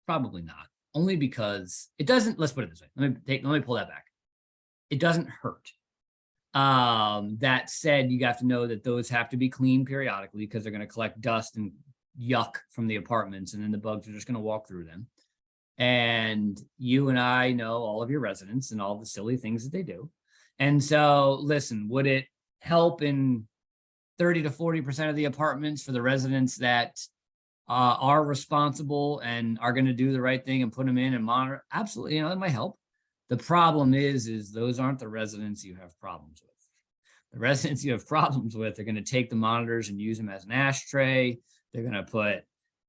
Probably not. Only because it doesn't, let's put it this way. Let me pull that back. It doesn't hurt. That said, you have to know that those have to be cleaned periodically because they're going to collect dust and yuck from the apartments, and then the bugs are just going to walk through them. And you and I know all of your residents and all the silly things that they do. And so, listen, would it help in 30 to 40% of the apartments for the residents that are responsible and are going to do the right thing and put them in and monitor? Absolutely, it might help. The problem is those aren't the residents you have problems with. The residents you have problems with are going to take the monitors and use them as an ashtray. They're going to put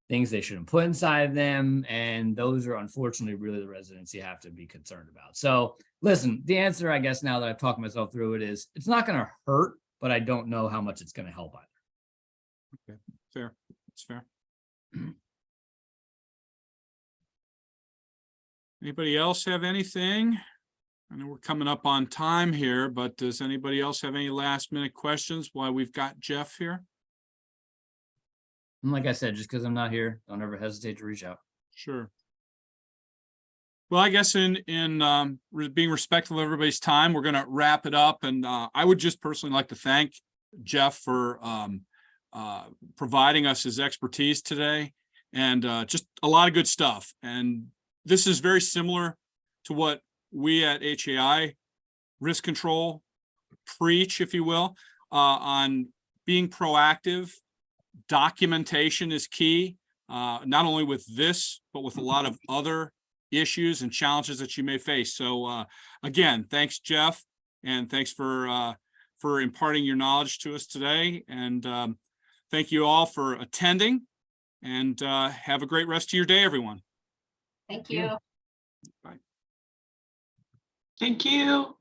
things they shouldn't put inside of them. And those are unfortunately really the residents you have to be concerned about. So listen, the answer, I guess, now that I've talked myself through it, is it's not going to hurt, but I don't know how much it's going to help either. Okay, fair. It's fair. Anybody else have anything? I know we're coming up on time here, but does anybody else have any last minute questions while we've got Jeff here? And like I said, just because I'm not here, don't ever hesitate to reach out. Sure. Well, I guess in being respectful of everybody's time, we're going to wrap it up. And I would just personally like to thank Jeff for providing us his expertise today, and just a lot of good stuff. And this is very similar to what we at HAI Risk Control preach, if you will, on being proactive. Documentation is key, not only with this, but with a lot of other issues and challenges that you may face. So again, thanks, Jeff, and thanks for imparting your knowledge to us today. And thank you all for attending, and have a great rest of your day, everyone. Thank you. Bye. Thank you.